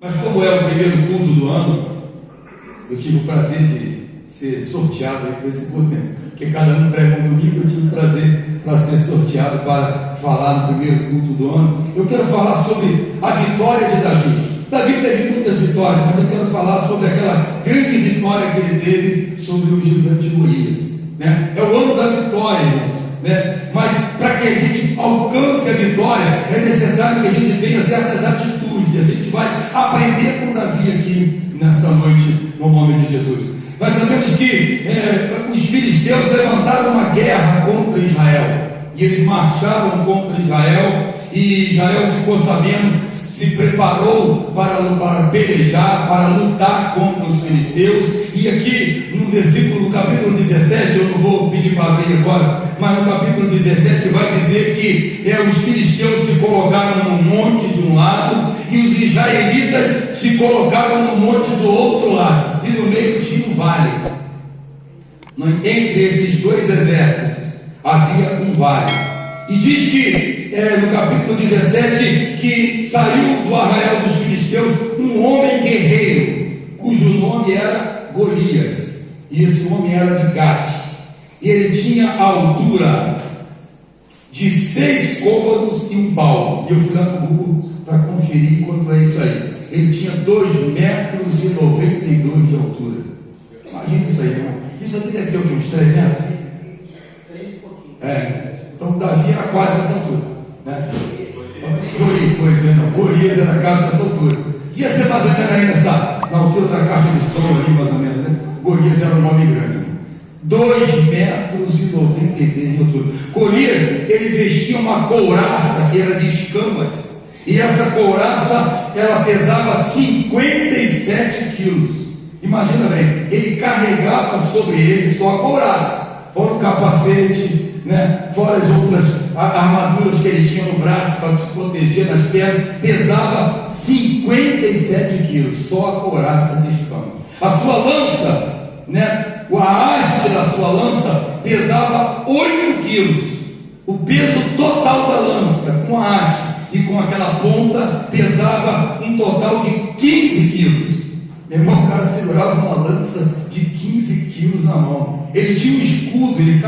Mas como é o primeiro culto do ano, eu tive o prazer de ser sorteado com esse culto, porque cada um prega um domingo, eu tive o prazer para ser sorteado para falar no primeiro culto do ano. Eu quero falar sobre a vitória de Davi. Davi teve muitas vitórias, mas eu quero falar sobre aquela grande vitória que ele teve sobre o gigante Golias, né? É o ano da vitória, irmãos, né? Mas para que a gente alcance a vitória, é necessário que a gente tenha certas atitudes. A gente vai aprender com Davi aqui nesta noite, no nome de Jesus. Nós sabemos que os filisteus levantaram uma guerra contra Israel, e eles marcharam contra Israel, e Israel ficou sabendo, se preparou para pelejar, para lutar contra os filisteus. E aqui no versículo, no capítulo 17, eu não vou pedir para abrir agora, mas no capítulo 17 vai dizer que os filisteus se colocaram no monte de um lado e os israelitas se colocaram no monte do outro lado, e no meio tinha um vale. Entre esses dois exércitos havia um vale. E diz que no capítulo 17 que saiu do arraial dos filisteus um homem guerreiro, cujo nome era Golias, e esse homem era de Gate, e ele tinha a altura de 6 côvados e um palmo. E eu fui lá no Google para conferir quanto é isso aí. Ele tinha 2,92 metros de altura. Imagina isso aí, irmão. Isso aqui deve ter uns 3 metros? 3 e pouquinho. Então Davi era quase nessa altura, né? Golias era quase nessa altura. Ia ser mais ou menos aí na altura da caixa de som ali, mais ou menos, né? Golias era um homem grande, 2,92 metros de altura. Golias, ele vestia uma couraça que era de escamas, e essa couraça, ela pesava 57 quilos. Imagina bem, ele carregava sobre ele só a couraça, fora o capacete, né? Fora as outras armaduras que ele tinha no braço para se proteger nas pernas, pesava 57 quilos, só a couraça de escama. A sua lança, né? A haste da sua lança pesava 8 quilos. O peso total da lança com a haste e com aquela ponta pesava um total de 15 quilos. Meu irmão, o cara segurava uma lança de 15 quilos na mão. Ele tinha um escudo, ele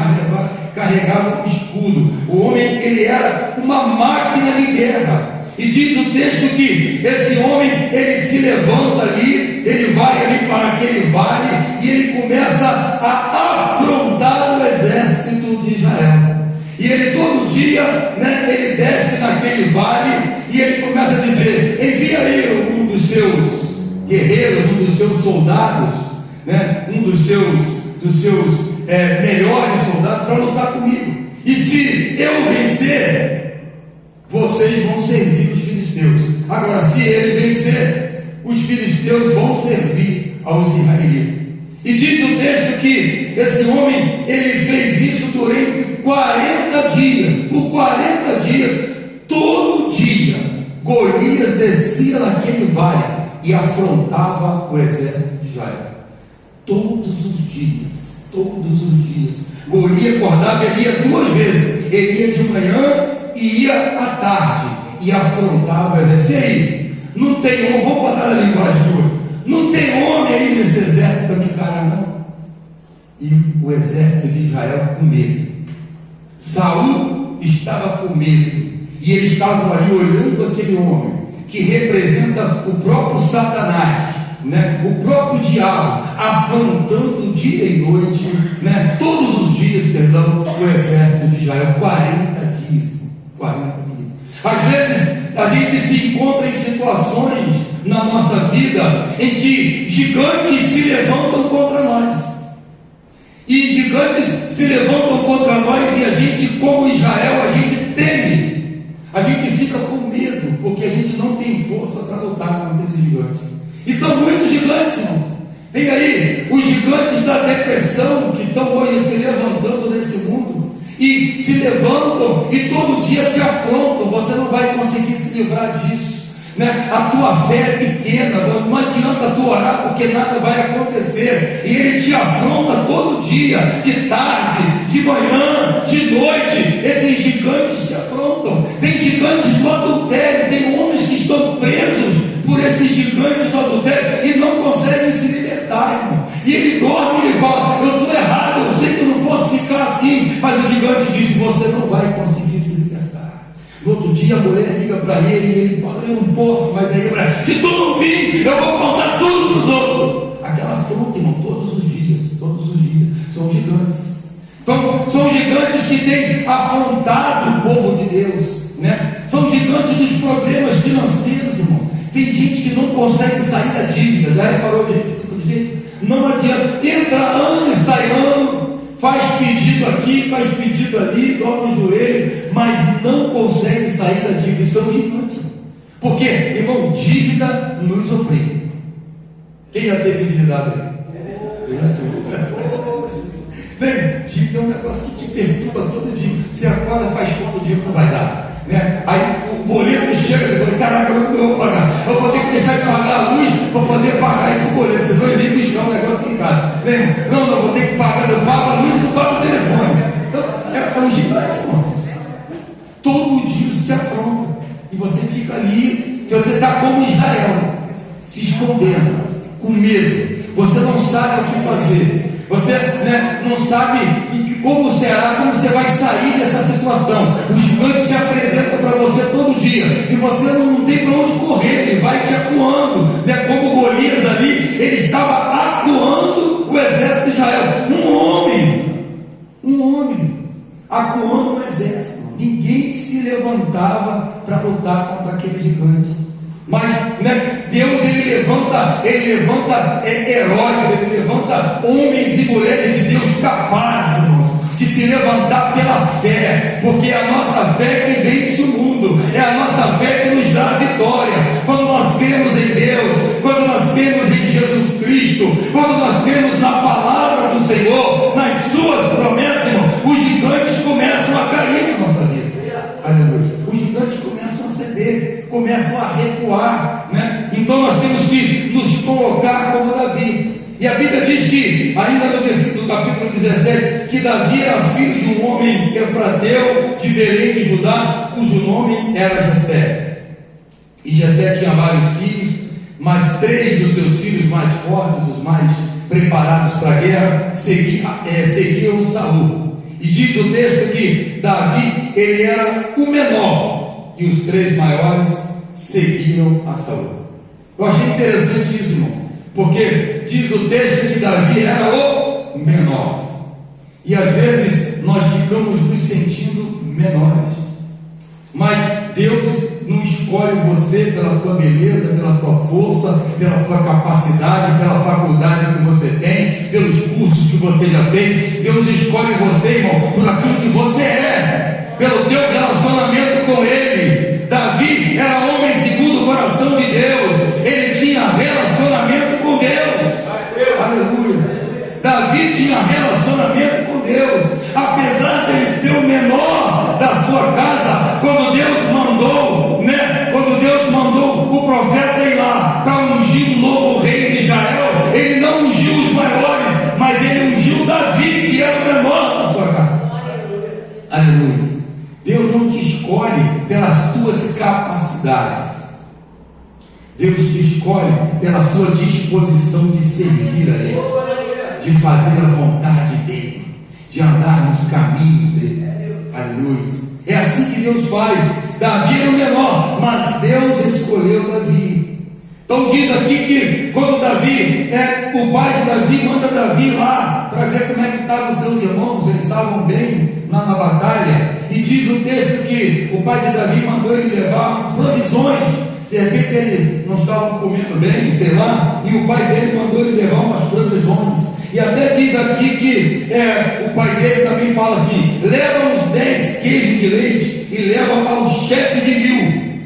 carregava um escudo. O homem, ele era uma máquina de guerra. E diz o texto que esse homem, ele se levanta ali, ele vai ali para aquele vale e ele começa a afrontar o exército de Israel. E ele todo dia, né, ele desce naquele vale e ele começa a dizer: envia aí um dos seus guerreiros, um dos seus soldados, né, um dos seus melhores soldados para lutar comigo. E se eu vencer, vocês vão servir os filisteus. Agora, se ele vencer, os filisteus vão servir aos israelitas. E diz o texto que esse homem, ele fez isso durante 40 dias. Por 40 dias, todo dia, Golias descia naquele vale e afrontava o exército de Israel. Todos os dias, Golias acordava, ele ia 2 vezes, ele ia de manhã e ia à tarde, e afrontava o exército. E aí, não tem homem, vamos botar na linguagem de hoje, não tem homem aí nesse exército para me encarar, não? E o exército de Israel com medo. Saul estava com medo, e eles estavam ali olhando aquele homem, que representa o próprio Satanás, né? O próprio diabo, afrontando dia e noite, né? Todos os dias, o exército de Israel. 40 dias. Às vezes a gente se encontra em situações na nossa vida em que gigantes se levantam contra nós, e gigantes se levantam contra nós, e a gente, como Israel, a gente teme, a gente fica com medo, porque a gente não tem força para lutar contra esses gigantes. E são muitos gigantes, irmãos. Tem aí os gigantes da depressão que estão hoje se levantando nesse mundo, e se levantam e todo dia te afrontam. Você não vai conseguir se livrar disso, né? A tua fé é pequena, não adianta tu orar, porque nada vai acontecer. E ele te afronta todo dia, de tarde, de manhã, de noite. Esses gigantes te afrontam. Tem gigantes do adultério, tem homens que estão presos por esses gigantes dia a mulher liga para ele e ele fala: eu não posso, mas aí a mulher: se tu não vir, eu vou contar tudo para os outros. Aquela afronta, irmão, todos os dias, são gigantes. Então, são gigantes que têm afrontado o povo de Deus, né? São gigantes dos problemas financeiros, irmão. Tem gente que não consegue sair da dívida. Já reparou esse tipo de gente? Não adianta, entra ano e sai ano, faz pedido aqui, faz pedido ali, dobra o joelho, mas não consegue sair da dívida. Isso é um gigante. Por quê? Irmão, dívida nos oprime. Quem já teve endividado aí? Bem, dívida é um negócio que te perturba todo dia. Você acorda, faz conta, o dinheiro não vai dar, né? Aí o boleto chega e fala: caraca, como é que eu vou pagar? Eu vou ter que deixar de pagar a luz para poder pagar esse boleto, senão ele vem buscar um negócio aqui em casa. Bem, não, vou ter que pagar, eu pago a luz e não pago o telefone. Então, é um gigante, irmão. Todo dia isso te afronta. E você fica ali, você está como Israel, se escondendo, com medo. Você não sabe o que fazer. Você, né, não sabe como será, como você vai sair dessa situação. O gigante se apresenta para você todo dia e você não tem para onde correr. Ele vai te acuando, né? Como Golias ali, ele estava acuando o exército de Israel. Um homem acuando o exército. Ninguém se levantava para lutar contra aquele gigante. Mas, né, Deus ele levanta heróis, ele levanta homens e mulheres de Deus capazes, irmãos, de se levantar pela fé, porque é a nossa fé que vence o mundo, é a nossa fé que nos dá a vitória. Quando nós cremos em Deus, quando nós cremos em Jesus Cristo, quando nós cremos na palavra do Senhor, nas suas promessas, irmão, os gigantes começam a cair na nossa vida. Aleluia. Os gigantes começam a ceder, começam a recuar, né? Então nós temos que nos colocar como Davi. E a Bíblia diz que, ainda no versículo capítulo 17, que Davi era filho de um homem efrateu de Belém de Judá, cujo nome era Jessé. E Jessé tinha vários filhos, mas 3 dos seus filhos mais fortes, os mais preparados para a guerra, seguiam Saul. E diz o texto que Davi, ele era o menor, e os 3 maiores seguiram a Saul. Eu achei interessante isso, irmão, porque diz o texto que Davi era o menor. E às vezes nós ficamos nos sentindo menores, mas Deus não escolhe você pela tua beleza, pela tua força, pela tua capacidade, pela faculdade que você tem, pelos cursos que você já fez. Deus escolhe você, irmão, por aquilo que você é, pelo teu relacionamento com Ele. Davi era homem segundo o coração de Deus, ele tinha relacionamento com Deus. Aleluia. Davi tinha relacionamento com Deus, apesar de ele ser o menor da sua casa. Quando Deus mandou, né? Quando Deus mandou o profeta ir lá para ungir um novo rei de Israel, ele não ungiu os maiores, mas ele ungiu Davi, que era o menor da sua casa. Aleluia. Deus não te escolhe pelas tuas capacidades. Deus te escolhe pela sua disposição de servir a Ele, de fazer a vontade dEle, de andar nos caminhos dEle. Aleluia. É assim que Deus faz. Davi era o menor, mas Deus escolheu Davi. Então diz aqui que quando Davi, o pai de Davi manda Davi lá para ver como é que estavam os seus irmãos, eles estavam bem lá na batalha, e diz o texto que o pai de Davi mandou ele levar provisões. De repente ele não estava comendo bem, sei lá, e o pai dele mandou ele levar umas provisões. E até diz aqui que o pai dele também fala assim: leva uns 10 queijos de leite e leva ao chefe de 1000.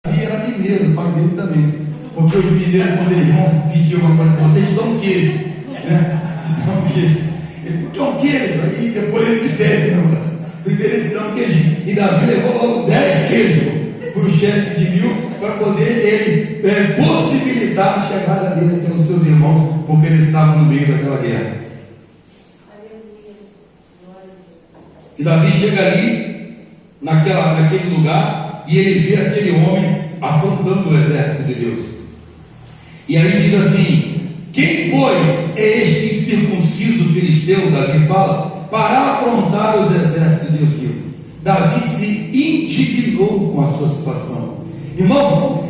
Davi era mineiro, o pai dele também, porque os mineiros, quando eles vão pedir uma coisa para vocês, dão um queijo, né? Se dão um queijo, ele quer um queijo, aí depois ele te pede o negócio. Primeiro eles dão um queijinho, e Davi levou logo 10 queijos para o chefe de 1000, para poder ele possibilitar a chegada dele até os seus irmãos, porque eles estavam no meio daquela guerra. E Davi chega ali, naquele lugar, e ele vê aquele homem afrontando o exército de Deus. E aí diz assim: quem, pois, é este incircunciso filisteu, Davi fala, para afrontar os exércitos de Deus vivo? Davi se indignou com a sua situação. Irmãos,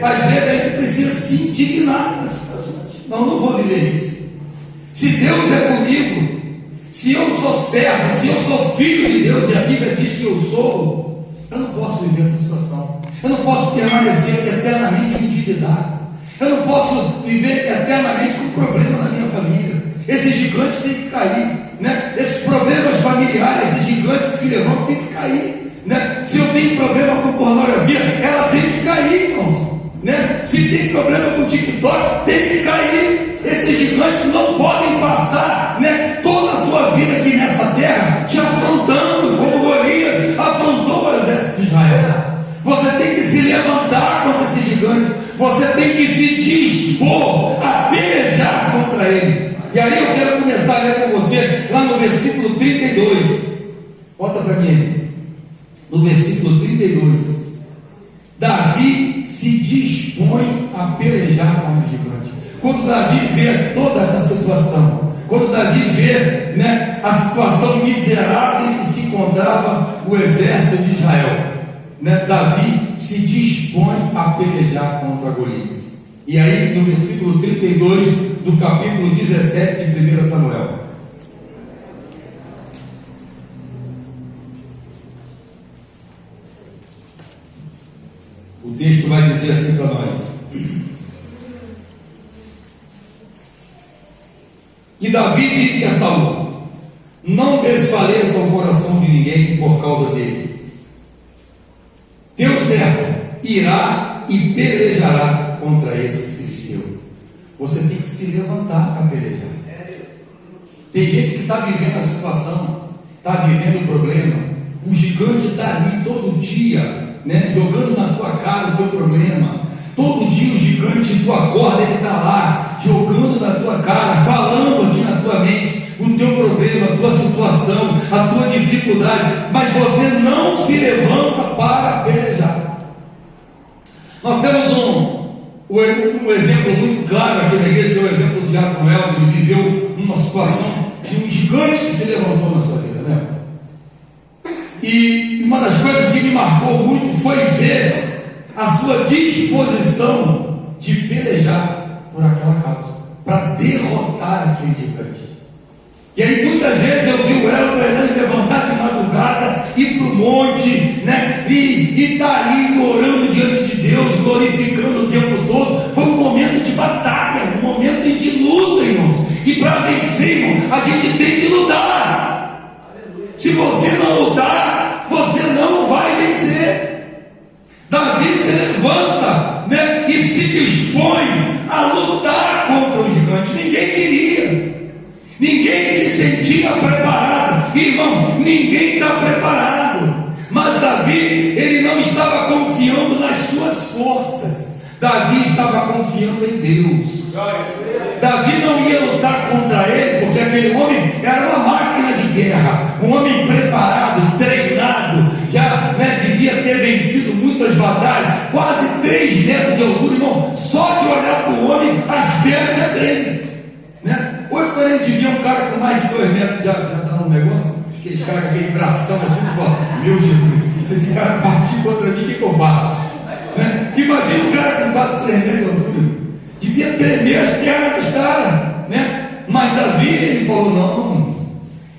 às vezes a gente precisa se indignar com as situações. Não vou viver isso. Se Deus é comigo, se eu sou servo, se eu sou filho de Deus, e a Bíblia diz que eu sou, eu não posso viver essa situação. Eu não posso permanecer eternamente endividado. Eu não posso viver eternamente com problema na minha família. Esses gigantes têm que cair, né? Esses problemas familiares, esses gigantes que se levantam têm que cair, né? Se eu tenho problema com pornografia, ela tem que cair, irmãos, né? Se tem problema com o TikTok, tem que cair. Esses gigantes não podem passar, né, toda a tua vida aqui nessa terra te afrontando, como Golias afrontou o exército de Israel. Você tem que se levantar contra esse gigante. Você tem que se dispor a pelejar contra ele. E aí eu quero começar a ler com você lá no versículo 32. Bota para mim. No versículo 32. Davi se dispõe a pelejar contra o gigante. Quando Davi vê toda essa situação, quando Davi vê, né, a situação miserável em que se encontrava o exército de Israel, né, Davi se dispõe a pelejar contra Golias. E aí no versículo 32 do capítulo 17 de 1 Samuel, o texto vai dizer assim para nós: e Davi disse a Saul: não desfaleça o coração de ninguém por causa dele. Teu servo irá e pelejará contra esse filisteu. Você tem que se levantar para pelejar. Tem gente que está vivendo a situação, está vivendo o problema. O gigante está ali todo dia, né, jogando na tua cara o teu problema. Todo dia o gigante, tu acorda, ele está lá, jogando na tua cara, falando aqui na tua mente o teu problema, a tua situação, a tua dificuldade, mas você não se levanta para pelejar. Nós temos um exemplo muito claro aqui na igreja, que é o exemplo de Acael, que viveu uma situação de um gigante que se levantou na sua vida, né? E uma das coisas que me marcou muito foi ver a sua disposição de pelejar por aquela causa, para derrotar aquele gigante. E aí muitas vezes eu vi o Elton levantar de madrugada, ir para o monte, né, e estar ali orando diante de Deus, glorificando o tempo todo. Foi um momento de batalha, um momento de luta, irmãos. E para vencer, irmão, a gente tem que lutar. Se você não lutar, você não vai vencer. Davi se levanta, né, e se dispõe a lutar contra o gigante. Ninguém queria. Ninguém se sentia preparado. Irmão, ninguém está preparado. Mas Davi, ele não estava confiando nas suas forças. Davi estava confiando em Deus. Davi não ia lutar contra ele, porque aquele homem era uma máquina de guerra, um homem preparado, treinado, já, né, devia ter vencido muitas batalhas, quase 3 metros de altura, irmão. Só de olhar para o homem, as pernas já tremem, né? Hoje, quando a gente via um cara com mais de 2 metros, já dá um negócio, aquele cara com aquele bração assim, tu fala: meu Jesus, se esse cara partir contra mim, o que eu faço? Né? Imagina um cara com quase 3 metros de altura, devia tremer as pernas dos caras, né? Mas Davi, ele falou: não,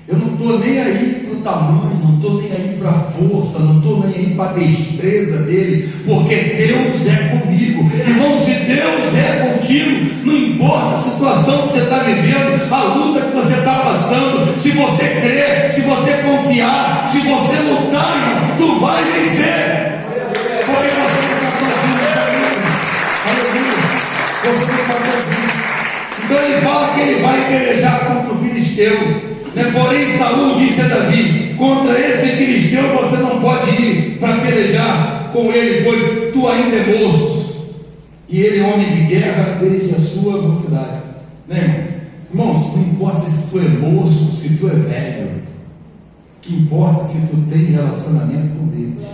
eu não estou nem aí para o tamanho, não estou nem aí para a força, não estou nem aí para a destreza dele, porque Deus é comigo. Irmão, se Deus é contigo, não importa a situação que você está vivendo, a luta que você está passando, se você crer, se você confiar, se você lutar, irmão, tu vai vencer. Porque você não está sozinho, aleluia, você não está sozinho. Então ele fala que ele vai pelejar contra o filisteu, né? Porém Saul disse a Davi: contra esse filisteu você não pode ir para pelejar com ele, pois tu ainda é moço, e ele é homem de guerra desde a sua mocidade, né? Irmãos, não importa se tu é moço, se tu é velho, o que importa é se tu tem relacionamento com Deus.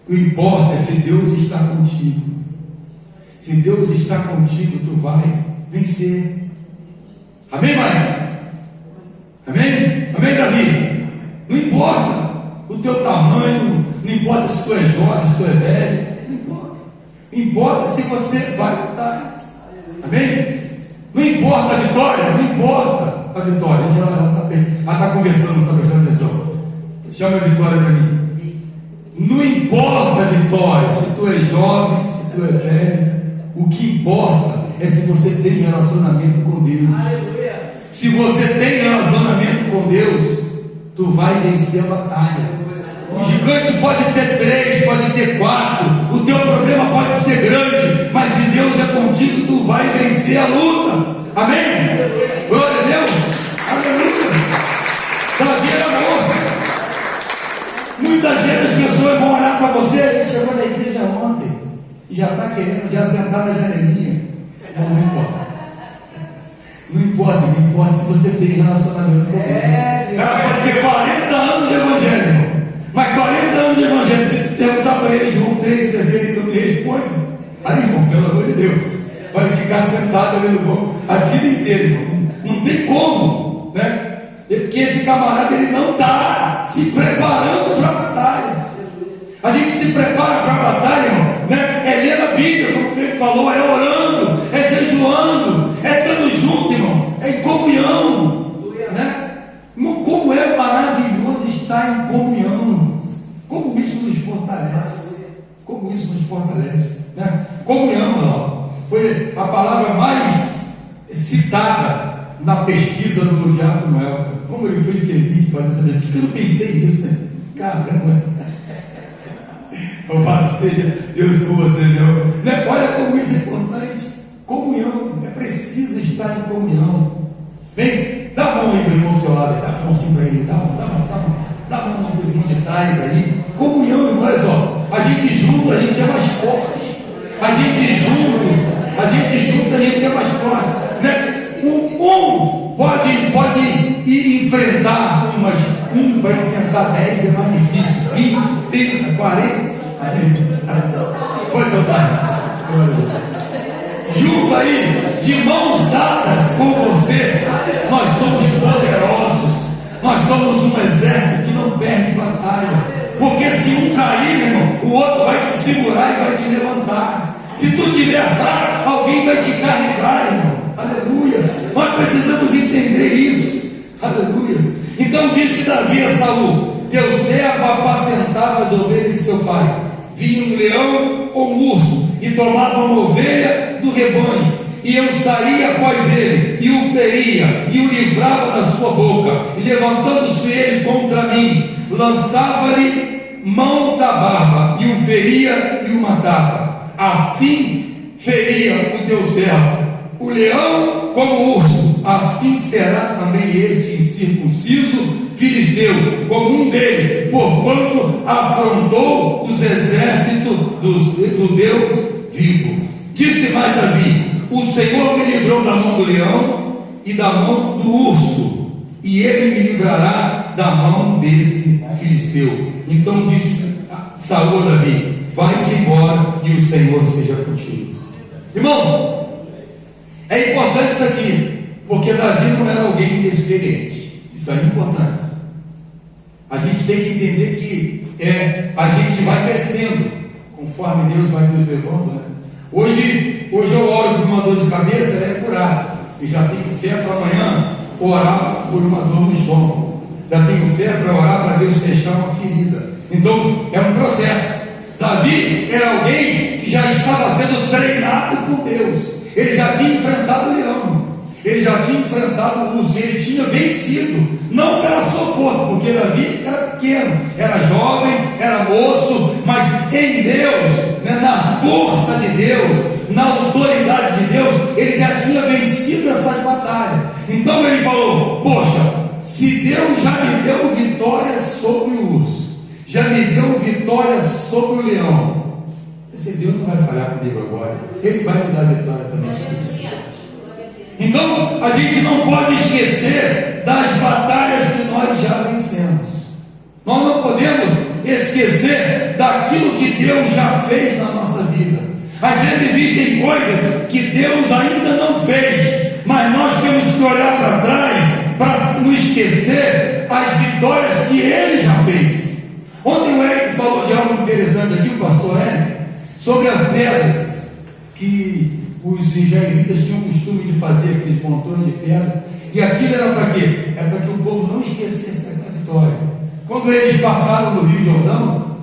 O que importa é se Deus está contigo. Se Deus está contigo, tu vai vencer. Amém, Maria? Amém? Amém, Davi? Não importa. o teu tamanho, não importa se tu é jovem, se tu é velho, não importa. Importa se você vai lutar. Amém? Não importa a vitória, não importa a vitória. Ela está conversando, não está prestando atenção. Chama a vitória para mim. Não importa a vitória, se tu é jovem, se tu é velho. O que importa é se você tem relacionamento com Deus. Se você tem relacionamento com Deus, tu vai vencer a batalha. O gigante pode ter 3, pode ter 4, o teu problema pode ser grande, mas se Deus é contigo, tu vai vencer a luta. Amém? Glória a Deus. Aleluia. Davi era moço. Muitas vezes as pessoas vão olhar para você, ele chegou na igreja ontem e já está querendo já sentar na janelinha. Não importa. Não importa, não importa se você tem relacionamento com Deus. O cara pode ter 40 anos de evangelho, irmão. Mas 40 anos de evangelho, se tu perguntar para ele, João 3,16, ele não me responde. Aí, irmão, pelo amor de Deus, vai ficar sentado ali no banco a vida inteira, irmão. Não tem como, né? Porque esse camarada, ele não está se preparando para a batalha. A gente se prepara para a batalha, irmão, né? É ler a Bíblia, como o Pedro falou, é orando, é jejuando, é estando junto, irmão, é em comunhão, né? Como é maravilhoso estar em comunhão, como isso nos fortalece, né? Comunhão, irmão, foi a palavra mais citada na pesquisa do Diácono Elton. Como ele foi feliz de fazer essa pesquisa, porque eu não pensei nisso, né? Caramba! Louvado seja Deus por você, meu. Né? Olha como isso é importante. Comunhão, é preciso estar em comunhão. Vem, dá a mão aí para o irmão ao seu lado, dá a mão assim para ele, dá a mão para os irmãos de trás aí. Comunhão, irmão, olha só, a gente junto, a gente é mais forte. A gente junto, a gente é mais forte, né? Um pode ir enfrentar um vai enfrentar 10, é mais difícil, 20, 30, 40. Pode soltar. Junto aí, de mãos dadas com você, nós somos poderosos. Nós somos um exército que não perde batalha. Porque se um cair, meu irmão, o outro vai te segurar e vai te levantar. Se tu estiver fraco, alguém vai te carregar, irmão. Aleluia. Nós precisamos entender isso. Aleluia. Então disse Davi a Saul: teu servo apacentava as ovelhas de seu pai. Vinha um leão ou um urso e tomava uma ovelha do rebanho, e eu saía após ele e o feria e o livrava da sua boca, e levantando-se ele contra mim, lançava-lhe mão da barba e o feria e o matava. Assim feria o teu servo o leão como o urso, assim será também este incircunciso filisteu, como um deles, porquanto afrontou os exércitos do Deus vivo. Disse mais Davi: o Senhor me livrou da mão do leão e da mão do urso, e ele me livrará da mão desse filisteu. Então disse Saul a Davi: vai-te embora e o Senhor seja contigo. Irmãos, é importante isso aqui, porque Davi não era alguém inexperiente. Isso é importante. A gente tem que entender que a gente vai crescendo conforme Deus vai nos levando, né? Hoje eu oro por uma dor de cabeça, ela é curada. E já tenho fé para amanhã orar por uma dor no estômago. Já tenho fé para orar para Deus fechar uma ferida. Então é um processo. Davi era alguém que já estava sendo treinado por Deus. Ele já tinha enfrentado o leão, ele já tinha enfrentado o urso, ele tinha vencido, não pela sua força, porque Davi era pequeno, era jovem, era moço, mas em Deus, né, na força de Deus, na autoridade de Deus, ele já tinha vencido essas batalhas. Então ele falou: poxa, se Deus já me deu vitória sobre o urso, já me deu vitória sobre o leão, esse Deus não vai falhar comigo agora, ele vai me dar vitória também sobre isso. Então a gente não pode esquecer das batalhas que nós já vencemos. Nós não podemos esquecer daquilo que Deus já fez na nossa vida. Às vezes existem coisas que Deus ainda não fez, mas nós temos que olhar para trás para não esquecer as vitórias que Ele já fez. Ontem o Eric falou de algo interessante aqui, o pastor Eric, sobre as pedras que os israelitas tinham o costume de fazer, aqueles montões de pedra, e aquilo era para quê? Era para que o povo não esquecesse daquela vitória. Quando eles passaram no Rio Jordão,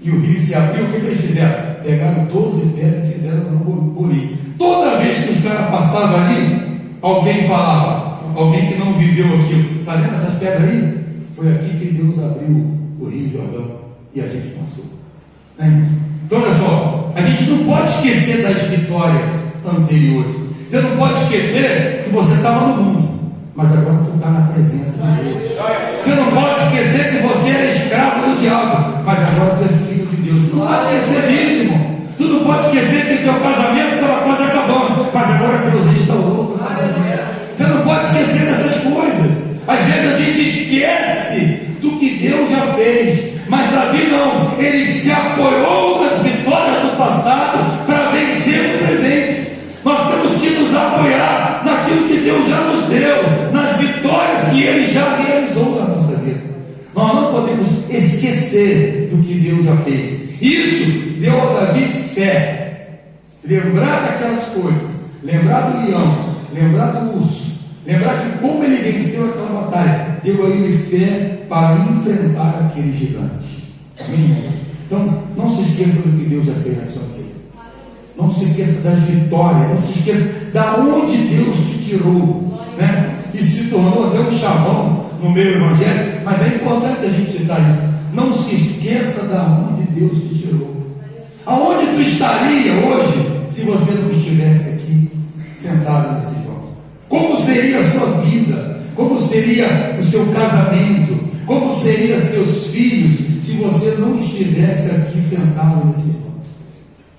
e o rio se abriu, o que eles fizeram? Pegaram 12 pedras e fizeram um bolinho. Toda vez que os caras passavam ali, alguém falava, alguém que não viveu aquilo, está vendo essas pedras aí? Foi aqui que Deus abriu o Rio Jordão e a gente passou. Não é isso? Então olha só, a gente não pode esquecer das vitórias anteriores. Você não pode esquecer que você estava no mundo, mas agora tu está na presença de Deus. Você não pode esquecer que você era escravo do diabo, mas agora tu és filho de Deus. Tu não pode esquecer disso, irmão. Tu não pode esquecer que teu casamento estava quase acabando, mas agora Deus restaurou o teu casamento. Você não pode esquecer dessas coisas. Às vezes a gente esquece do que Deus já fez, mas Davi não. Ele se apoiou nas vitórias do passado para vencer o presente. Nós temos que nos apoiar naquilo que Deus já nos deu, nas vitórias que Ele já realizou na nossa vida. Nós não podemos esquecer do que Deus já fez. Isso deu a Davi fé. Lembrar daquelas coisas, lembrar do leão, lembrar do urso, lembrar de como ele venceu aquela batalha, deu a ele fé para enfrentar aquele gigante. Amém? Então, não se esqueça do que Deus já fez na sua vida. Não se esqueça das vitórias. Não se esqueça da onde Deus te tirou, né? E se tornou até um chavão no meio evangélico. Mas é importante a gente citar isso. Não se esqueça da onde Deus te tirou. Aonde tu estaria hoje se você não estivesse aqui sentado nesse banco? Como seria a sua vida? Como seria o seu casamento? Como seriam seus filhos se você não estivesse aqui sentado nesse banco?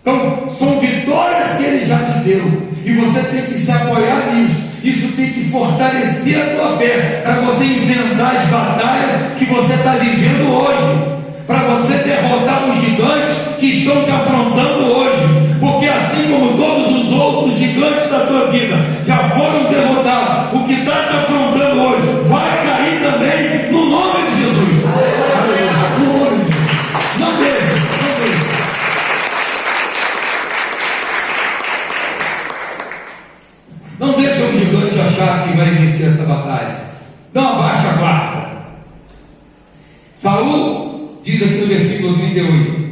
Então, são vitórias que Ele já te deu, e você tem que se apoiar nisso. Isso tem que fortalecer a tua fé, para você enfrentar as batalhas que você está vivendo hoje, para você derrotar os gigantes que estão te afrontando hoje, porque assim como todos os outros gigantes da tua vida já foram derrotados, o que está te afrontando hoje vai cair também, no nome de Jesus. No nome de Jesus. Não deixe. Não deixe o gigante achar que vai vencer essa batalha. Não abaixe a guarda. Saul diz aqui no versículo 38: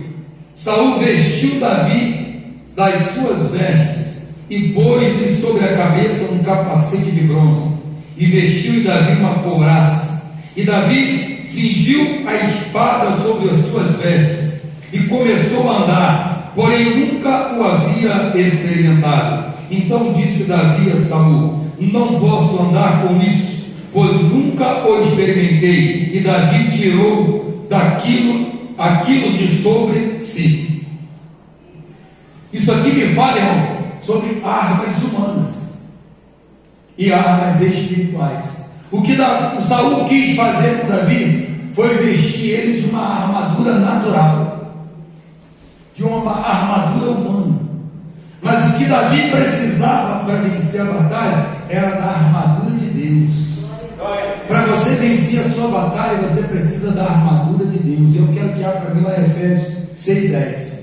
Saul vestiu Davi das suas vestes e pôs-lhe sobre a cabeça um capacete de bronze, e vestiu Davi uma couraça. E Davi cingiu a espada sobre as suas vestes e começou a andar, porém nunca o havia experimentado. Então disse Davi a Saul: não posso andar com isso, pois nunca o experimentei. E Davi tirou aquilo de sobre si. Isso aqui me fala, irmão, sobre armas humanas e armas espirituais. O que o Saul quis fazer com Davi foi vestir ele de uma armadura natural, de uma armadura humana. Mas o que Davi precisava para vencer a batalha era da armadura de Deus. Para você vencer a sua batalha, você precisa da armadura de Deus. Eu quero que abra para mim lá em Efésios 6,10.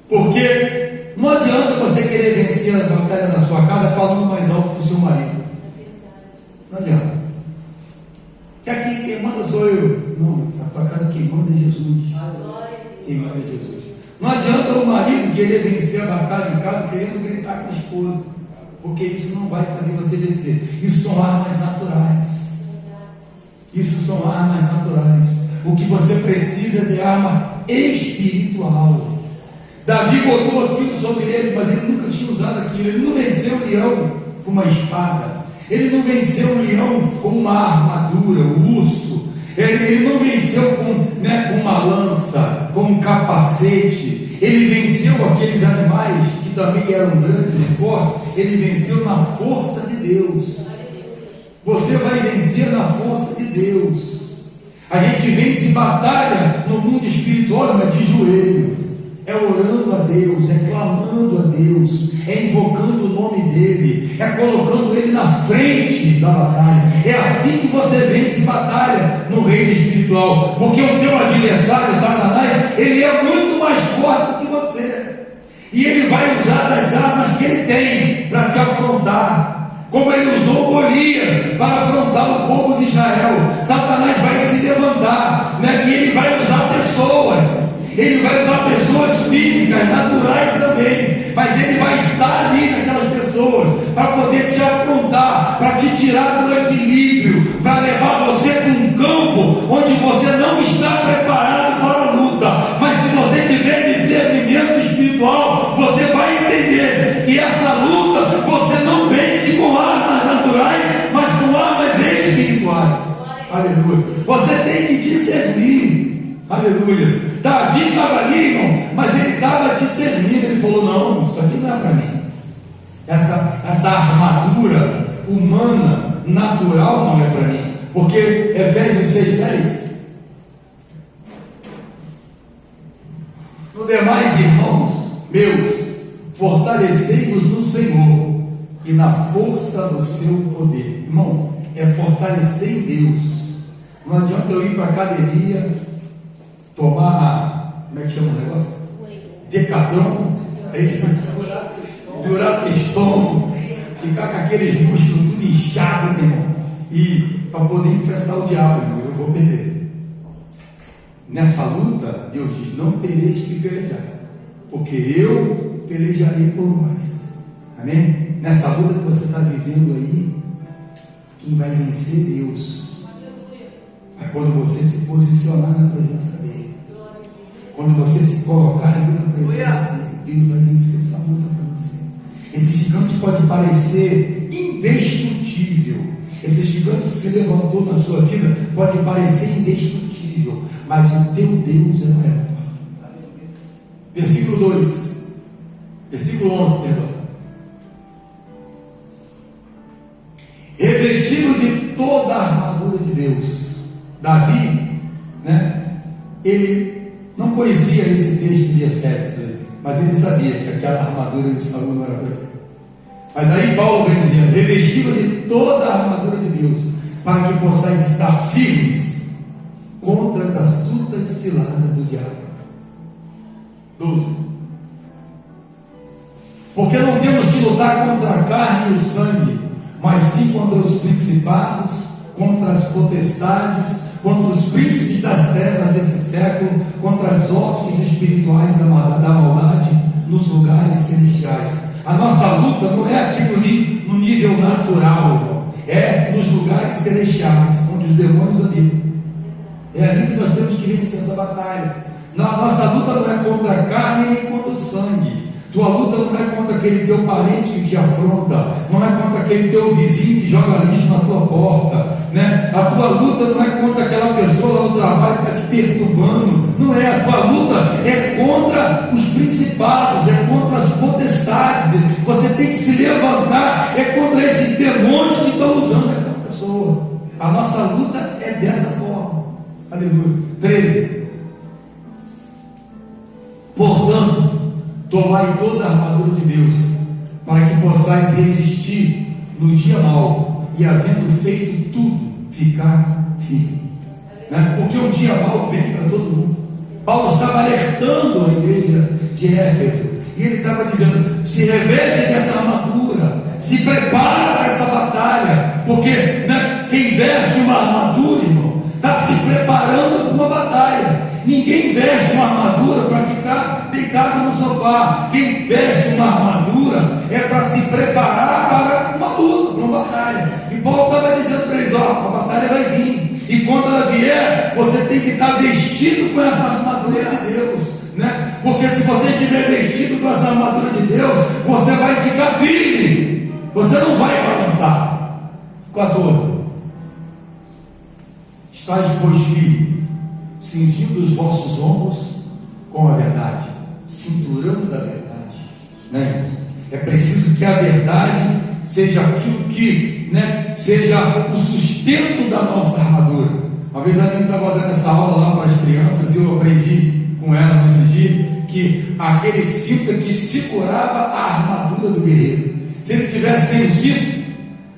Porque não adianta você querer vencer a batalha na sua casa falando mais alto que o seu marido. Não adianta. Que aqui quem manda sou eu. Não, na tua casa quem manda é Jesus. Quem manda é Jesus. Não adianta o marido querer vencer a batalha em casa querendo gritar com a esposa, porque isso não vai fazer você vencer. Isso são armas naturais. Isso são armas naturais. O que você precisa é de arma espiritual. Davi botou aquilo sobre ele, mas ele nunca tinha usado aquilo. Ele não venceu o leão com uma espada. Ele não venceu o leão com uma armadura, o urso. Ele não venceu com uma lança, com um capacete. Ele venceu aqueles animais que também eram grandes e fortes. Ele venceu na força de Deus. Você vai vencer na força de Deus. A gente vence batalha no mundo espiritual, mas de joelho. É orando a Deus, é clamando a Deus, é invocando o nome dele, é colocando ele na frente da batalha. É assim que você vence batalha no reino espiritual, porque o teu adversário, Satanás, ele é muito mais forte que você, e ele vai usar das armas que ele tem para te afrontar, como ele usou Golias para afrontar o povo de Israel. Satanás vai se levantar, né? E ele vai usar pessoas. Ele vai usar pessoas físicas, naturais também, mas ele vai estar ali naquelas pessoas para poder te afrontar, para te tirar do equilíbrio, para levar você para um campo onde você não está preparado para a luta. Mas se você tiver discernimento espiritual, você vai entender que essa luta você não vence com armas naturais, mas com armas espirituais. Aleluia. Você tem que discernir. Aleluia. Davi estava ali, irmão, mas ele estava discernindo. Ele falou: não, isso aqui não é para mim. Essa armadura humana, natural, não é para mim. Porque Efésios 6,10: no demais, irmãos meus, fortalecei-vos no Senhor e na força do seu poder. Irmão, é fortalecer em Deus. Não adianta eu ir para a academia, tomar, como é que chama o negócio? Decathlon, é isso? Durateston, ficar com aqueles músculos tudo inchado, né, irmão? E para poder enfrentar o diabo, irmão, eu vou perder. Nessa luta, Deus diz: não tereis que pelejar, porque eu pelejarei por vós. Amém? Nessa luta que você está vivendo aí, quem vai vencer é Deus. É quando você se posicionar na presença dele, quando você se colocar ali na presença dele, Deus vai vencer essa luta para você. Esse gigante pode parecer indestrutível, esse gigante que se levantou na sua vida pode parecer indestrutível, mas o teu Deus é maior. Versículo 2, versículo 11, perdão. Revestido de toda a armadura de Deus. Davi, né, ele não conhecia esse texto de Efésios, mas ele sabia que aquela armadura de Saul não era para ele. Mas aí Paulo vem dizendo: revestido de toda a armadura de Deus, para que possais estar firmes contra as astutas ciladas do diabo. 12. Porque não temos que lutar contra a carne e o sangue, mas sim contra os principados, contra as potestades, contra os príncipes das trevas desse século, contra as hostes espirituais da maldade nos lugares celestiais. A nossa luta não é aqui no nível natural, irmão. É nos lugares celestiais, onde os demônios habitam. É ali que nós temos que vencer essa batalha. Nossa luta não é contra a carne nem contra o sangue. Tua luta não é contra aquele teu parente que te afronta, não é contra aquele teu vizinho que joga lixo na tua porta, né? A tua luta não é contra aquela pessoa lá no trabalho que está te perturbando, não é. A tua luta é contra os principados, é contra as potestades. Você tem que se levantar, é contra esses demônios que estão usando aquela pessoa. A nossa luta é dessa forma. Aleluia. 13. Portanto, tomai toda a armadura de Deus, para que possais resistir no dia mau, e havendo feito tudo, ficar firme. Né? Porque o dia mau vem para todo mundo. Paulo estava alertando a igreja de Éfeso, e ele estava dizendo: se reveste dessa armadura, se prepara para essa batalha, porque, né, quem veste uma armadura, irmão, está se preparando para uma batalha. Ninguém veste uma armadura para ficar deitado no sofá. Quem veste uma armadura é para se preparar para uma luta, para uma batalha. E Paulo estava dizendo para eles: ó, a batalha vai vir, e quando ela vier, você tem que estar vestido com essa armadura de Deus, né? Porque se você estiver vestido com essa armadura de Deus, você vai ficar firme, você não vai balançar. 14. Estais, pois, firme, cingindo os vossos ombros com a verdade, cinturão da verdade, né? É preciso que a verdade seja aquilo que, né, seja o sustento da nossa armadura. Uma vez a Aline estava dando essa aula lá para as crianças, e eu aprendi com ela nesse dia que aquele cinto é que segurava a armadura do guerreiro. Se ele tivesse sem o cinto,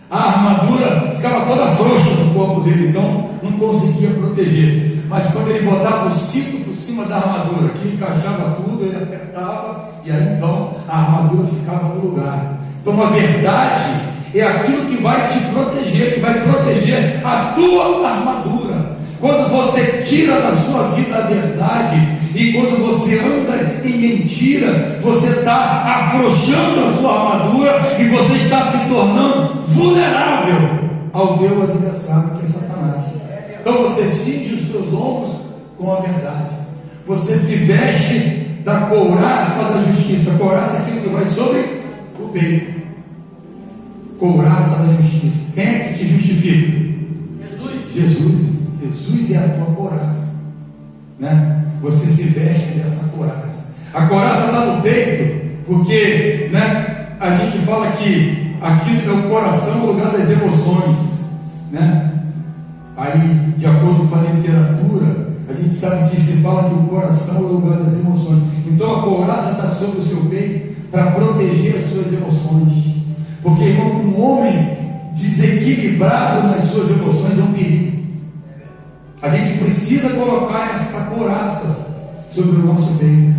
a armadura ficava toda frouxa no corpo dele, então não conseguia proteger. Mas quando ele botava o cinto por cima da armadura, que encaixava tudo, ele apertava, e aí então a armadura ficava no lugar. Então a verdade é aquilo que vai te proteger, que vai proteger a tua armadura. Quando você tira da sua vida a verdade, e quando você anda em mentira, você está afrouxando a sua armadura e você está se tornando vulnerável ao teu adversário, que é Satanás. Então você cinge os teus ombros com a verdade, você se veste da couraça da justiça. A couraça é aquilo que vai sobre o peito. Couraça da justiça. Quem é que te justifica? Jesus é a tua couraça, né? Você se veste dessa couraça. A couraça está no peito, porque, né, a gente fala que aquilo é o coração, o lugar das emoções, né? Aí, de acordo com a literatura, a gente sabe que se fala que o coração é o lugar das emoções. Então a couraça está sobre o seu peito para proteger as suas emoções. Porque, irmão, um homem desequilibrado nas suas emoções é um perigo. A gente precisa colocar essa couraça sobre o nosso peito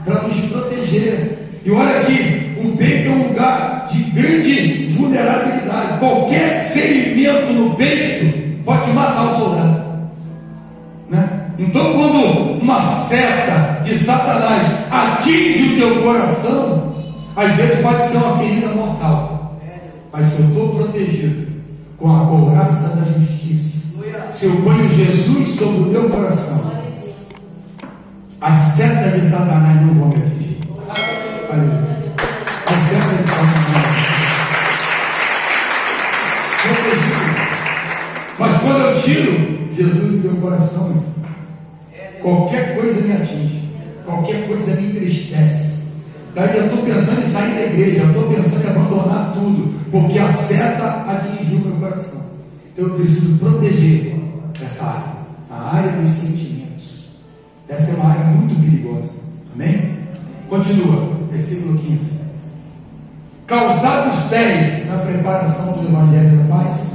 para nos proteger. E olha aqui, o peito é um lugar de grande vulnerabilidade. Qualquer ferimento no peito pode matar o soldado, né? Então, quando uma seta de Satanás atinge o teu coração, às vezes pode ser uma ferida mortal. Mas se eu estou protegido com a couraça da justiça, se eu ponho Jesus sobre o meu coração, as setas de Satanás não vão me atingir. Aleluia. As setas de Satanás. Mas quando eu tiro Jesus do meu coração, qualquer coisa me atinge, qualquer coisa me entristece. Daí eu estou pensando em sair da igreja, eu estou pensando em abandonar tudo, porque a seta atingiu o meu coração. Então eu preciso proteger essa área, a área dos sentimentos. Essa é uma área muito perigosa. Amém? Continua, versículo 15. Calçados pés na preparação do Evangelho da Paz.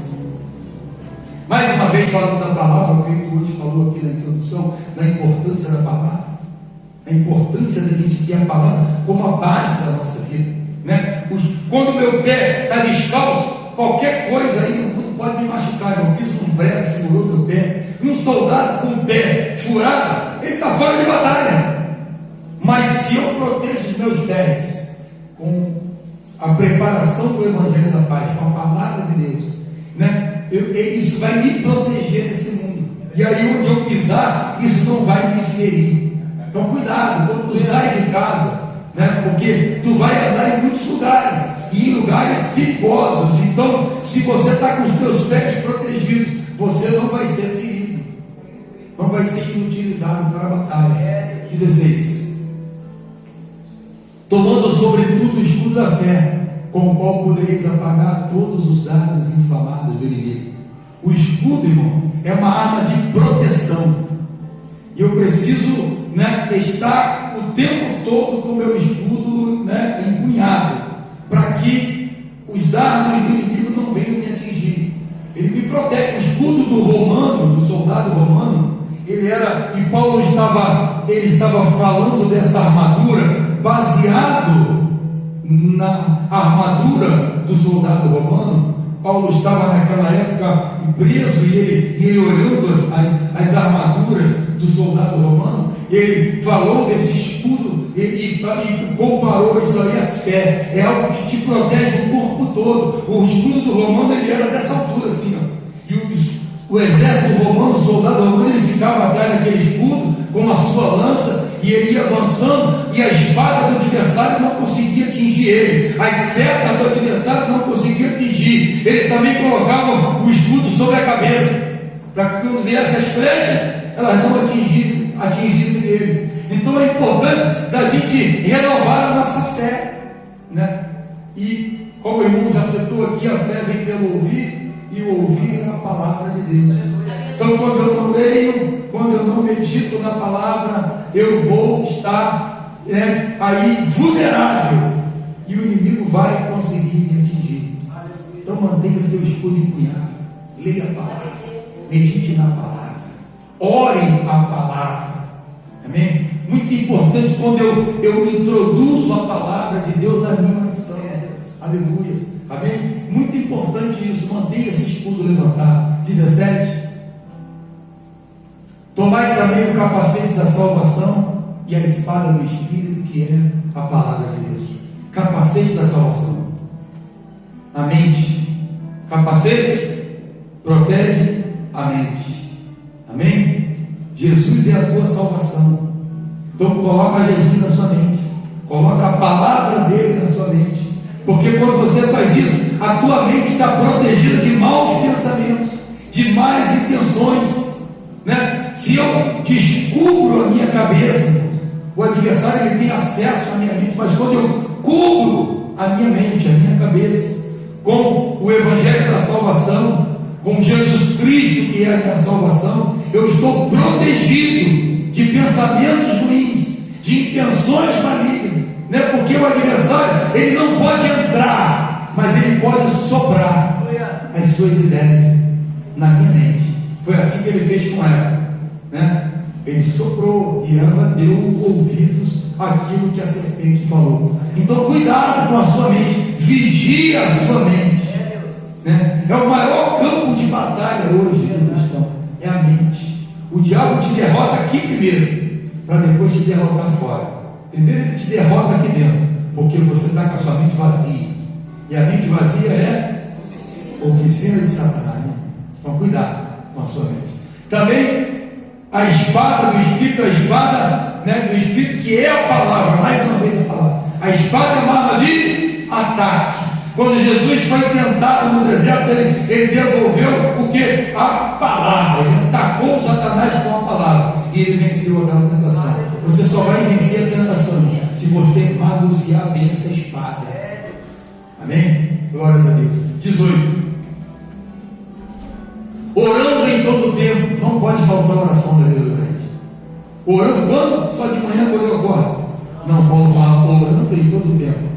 Mais uma vez falando da palavra, o Pedro hoje falou aqui na introdução da importância da palavra, a importância da gente ter a palavra como a base da nossa vida, né? Quando o meu pé está descalço, qualquer coisa aí não pode me machucar. Eu piso num prego, furou meu pé. E um soldado com o pé furado, ele está fora de batalha. Mas se eu protejo os meus pés com a preparação do Evangelho da Paz, com a palavra de Deus, né? Isso vai me proteger desse mundo. E aí onde eu pisar, isso não vai me ferir. Então cuidado, quando tu sai de casa, né? Porque tu vai andar em muitos lugares, e em lugares perigosos. Então, se você está com os teus pés protegidos, você não vai ser ferido, não vai ser inutilizado para a batalha. 16. Tomando sobretudo o escudo da fé, com o qual podereis apagar todos os dardos inflamados do inimigo. O escudo, irmão, é uma arma de proteção. E eu preciso, né, estar o tempo todo com o meu escudo, né, empunhado, para que os dardos do inimigo não venham me atingir. Ele me protege. O escudo do romano, do soldado romano, ele era, e Paulo estava falando dessa armadura baseado na armadura do soldado romano. Paulo estava naquela época preso, e ele olhando as armaduras do soldado romano, ele falou desse escudo e comparou isso ali à fé. É algo que te protege o corpo todo. O escudo do romano, ele era dessa altura assim, ó. E o exército romano, o soldado romano, ele ficava atrás daquele escudo com a sua lança, e ele ia avançando, e a espada do adversário não conseguia atingir ele, as setas do adversário não conseguiam atingir. Eles também colocavam o escudo sobre a cabeça, para que quando viessem as flechas, elas não atingissem ele. Então a importância da gente renovar a nossa fé, né? E como o irmão já citou aqui, a fé vem pelo ouvir, e o ouvir é a palavra de Deus. Então quando eu não leio, quando eu não medito na palavra, eu vou estar aí vulnerável, e o inimigo vai conseguir me atingir. Então mantenha seu escudo empunhado, Leia a palavra, medite na palavra, ore a palavra. Amém? Muito importante quando eu introduzo a palavra de Deus na minha oração. Aleluia. Amém? Muito importante isso. Mantenha esse escudo levantado. 17. Tomai também o capacete da salvação e a espada do Espírito, que é a palavra de Deus. Capacete da salvação. A mente. Capacete protege a mente. Amém? Jesus é a tua salvação. Então coloca Jesus na sua mente. Coloca a palavra dele na sua mente. Porque quando você faz isso, a tua mente está protegida de maus pensamentos, de más intenções, né? Se eu descubro a minha cabeça, o adversário ele tem acesso à minha mente, mas quando eu cubro a minha mente, a minha cabeça, com o Evangelho da salvação, com Jesus Cristo que é a minha salvação, eu estou protegido de pensamentos ruins, de intenções malignas, né? Porque o adversário ele não pode entrar, mas ele pode soprar as suas ideias na minha mente. Foi assim que ele fez com Eva, né? Ele soprou e Eva deu ouvidos àquilo que a serpente falou. Então cuidado com a sua mente, vigia a sua mente, né? É o maior campo de batalha hoje do cristão, é a mente. O diabo te derrota aqui primeiro, para depois te derrotar fora. Primeiro ele te derrota aqui dentro, porque você está com a sua mente vazia, e a mente vazia é oficina de Satanás, né? Então cuidado com a sua mente. Também a espada do Espírito, a espada, né, do Espírito, que é a palavra, mais uma vez a palavra. A espada é uma arma de ataque. Quando Jesus foi tentado no deserto, ele devolveu o que? A palavra. Ele atacou Satanás com a palavra e ele venceu aquela tentação. Você só vai vencer a tentação se você manusear bem essa espada. Amém? Glórias a Deus. 18. Orando em todo o tempo. Não pode faltar a oração da vida do crente. Orando quando? Só de manhã quando eu acordo. Não, Paulo fala orando em todo o tempo,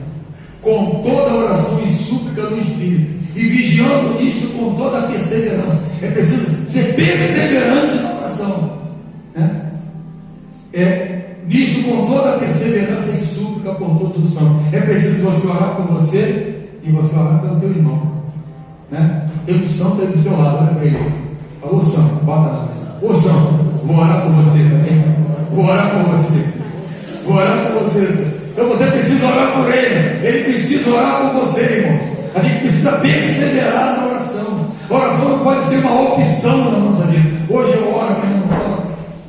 com toda oração e súplica no Espírito, e vigiando nisto com toda a perseverança. É preciso ser perseverante na oração, né? Nisto com toda a perseverança e súplica por todos os santos. É preciso você orar por você e você orar pelo teu irmão, né? Tem um santo aí do seu lado, olha para ele. Falou santo, bota lá. Ô santo, vou orar por você também. Vou orar por você. Vou orar por você. Então você precisa orar por ele precisa orar por você, irmão. A gente precisa perseverar na oração. A oração não pode ser uma opção na nossa vida. Hoje eu oro, amanhã não oro.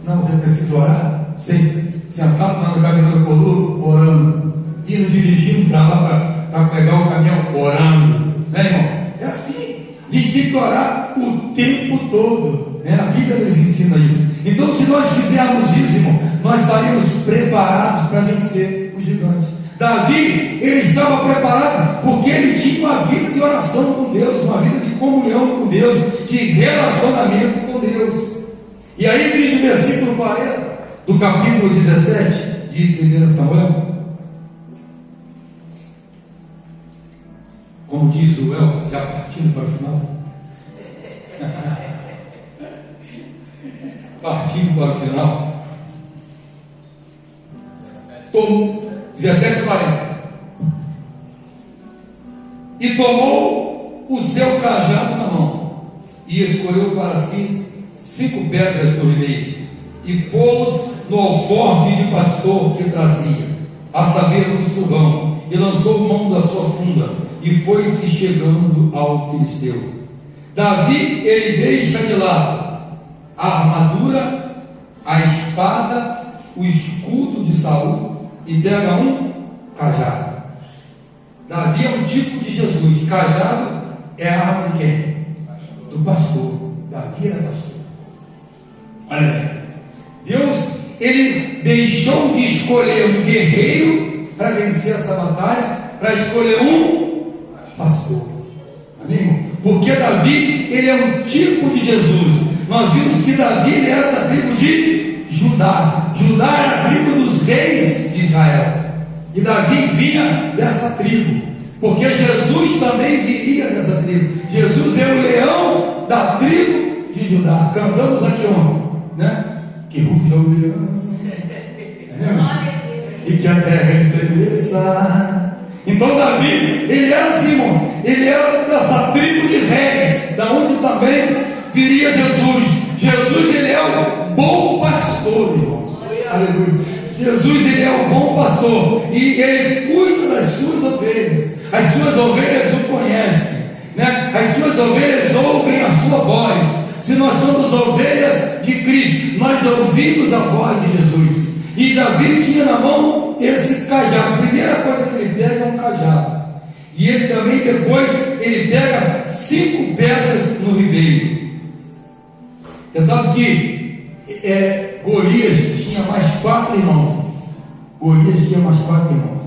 Não, você precisa orar sempre. Sentado lá no caminhão do Colu, orando. Indo dirigindo para lá para pegar o caminhão, orando. Né, irmão? É assim. A gente tem que orar o tempo todo, né? A Bíblia nos ensina isso. Então, se nós fizermos isso, irmão, nós estaremos preparados para vencer os gigantes. Davi, ele estava preparado porque ele tinha uma vida de oração com Deus, uma vida de comunhão com Deus, de relacionamento com Deus. E aí diz no versículo 40 do capítulo 17 de 1 Samuel, como diz o El, já partindo para o final. Partindo para o final. 17:40. E tomou o seu cajado na mão, e escolheu para si 5 pedras do ribeiro, e pô-los no alforje de pastor que trazia, a saber, no surrão, e lançou mão da sua funda, e foi-se chegando ao filisteu. Davi, ele deixa de lado a armadura, a espada, o escudo de Saul, e pega um cajado. Davi é um tipo de Jesus. Cajado é a arma de quem? Do pastor. Davi era pastor. Olha, Deus, ele deixou de escolher um guerreiro para vencer essa batalha, para escolher um pastor. Amém? Porque Davi, ele é um tipo de Jesus. Nós vimos que Davi, ele era da tribo de Judá. Judá era a tribo dos reis de Israel. E Davi vinha dessa tribo, porque Jesus também viria dessa tribo. Jesus é o leão da de Judá. Cantamos aqui ontem, né? Que ruja o leão. E que a terra estremeça. Então Davi, ele era assim, irmão, ele era dessa tribo de reis, da onde também viria Jesus. Jesus, ele é o bom pastor, irmãos. Aleluia. Jesus, ele é o bom pastor e ele cuida das suas ovelhas. As suas ovelhas o conhecem, né? As suas ovelhas ouvem a sua voz. Se nós somos ovelhas de Cristo, nós ouvimos a voz de Jesus. E Davi tinha na mão esse cajado. A primeira coisa que ele pega é um cajado. E ele também depois ele pega 5 pedras no ribeiro. Você sabe que Golias tinha mais 4 irmãos. Golias tinha mais 4 irmãos.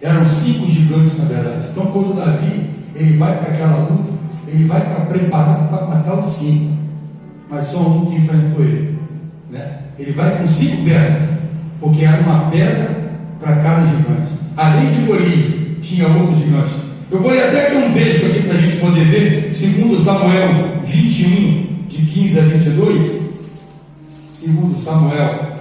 Eram 5 gigantes, na verdade. Então, quando Davi ele vai para aquela luta, ele vai para preparado para matar os 5. Mas só um que enfrentou ele, né? Ele vai com 5 pedras, porque era uma pedra para cada gigante. Além de Golias, tinha outros gigantes. Eu vou ler até aqui um texto aqui para a gente poder ver, 2 Samuel 21, de 15 a 22. 2 Samuel.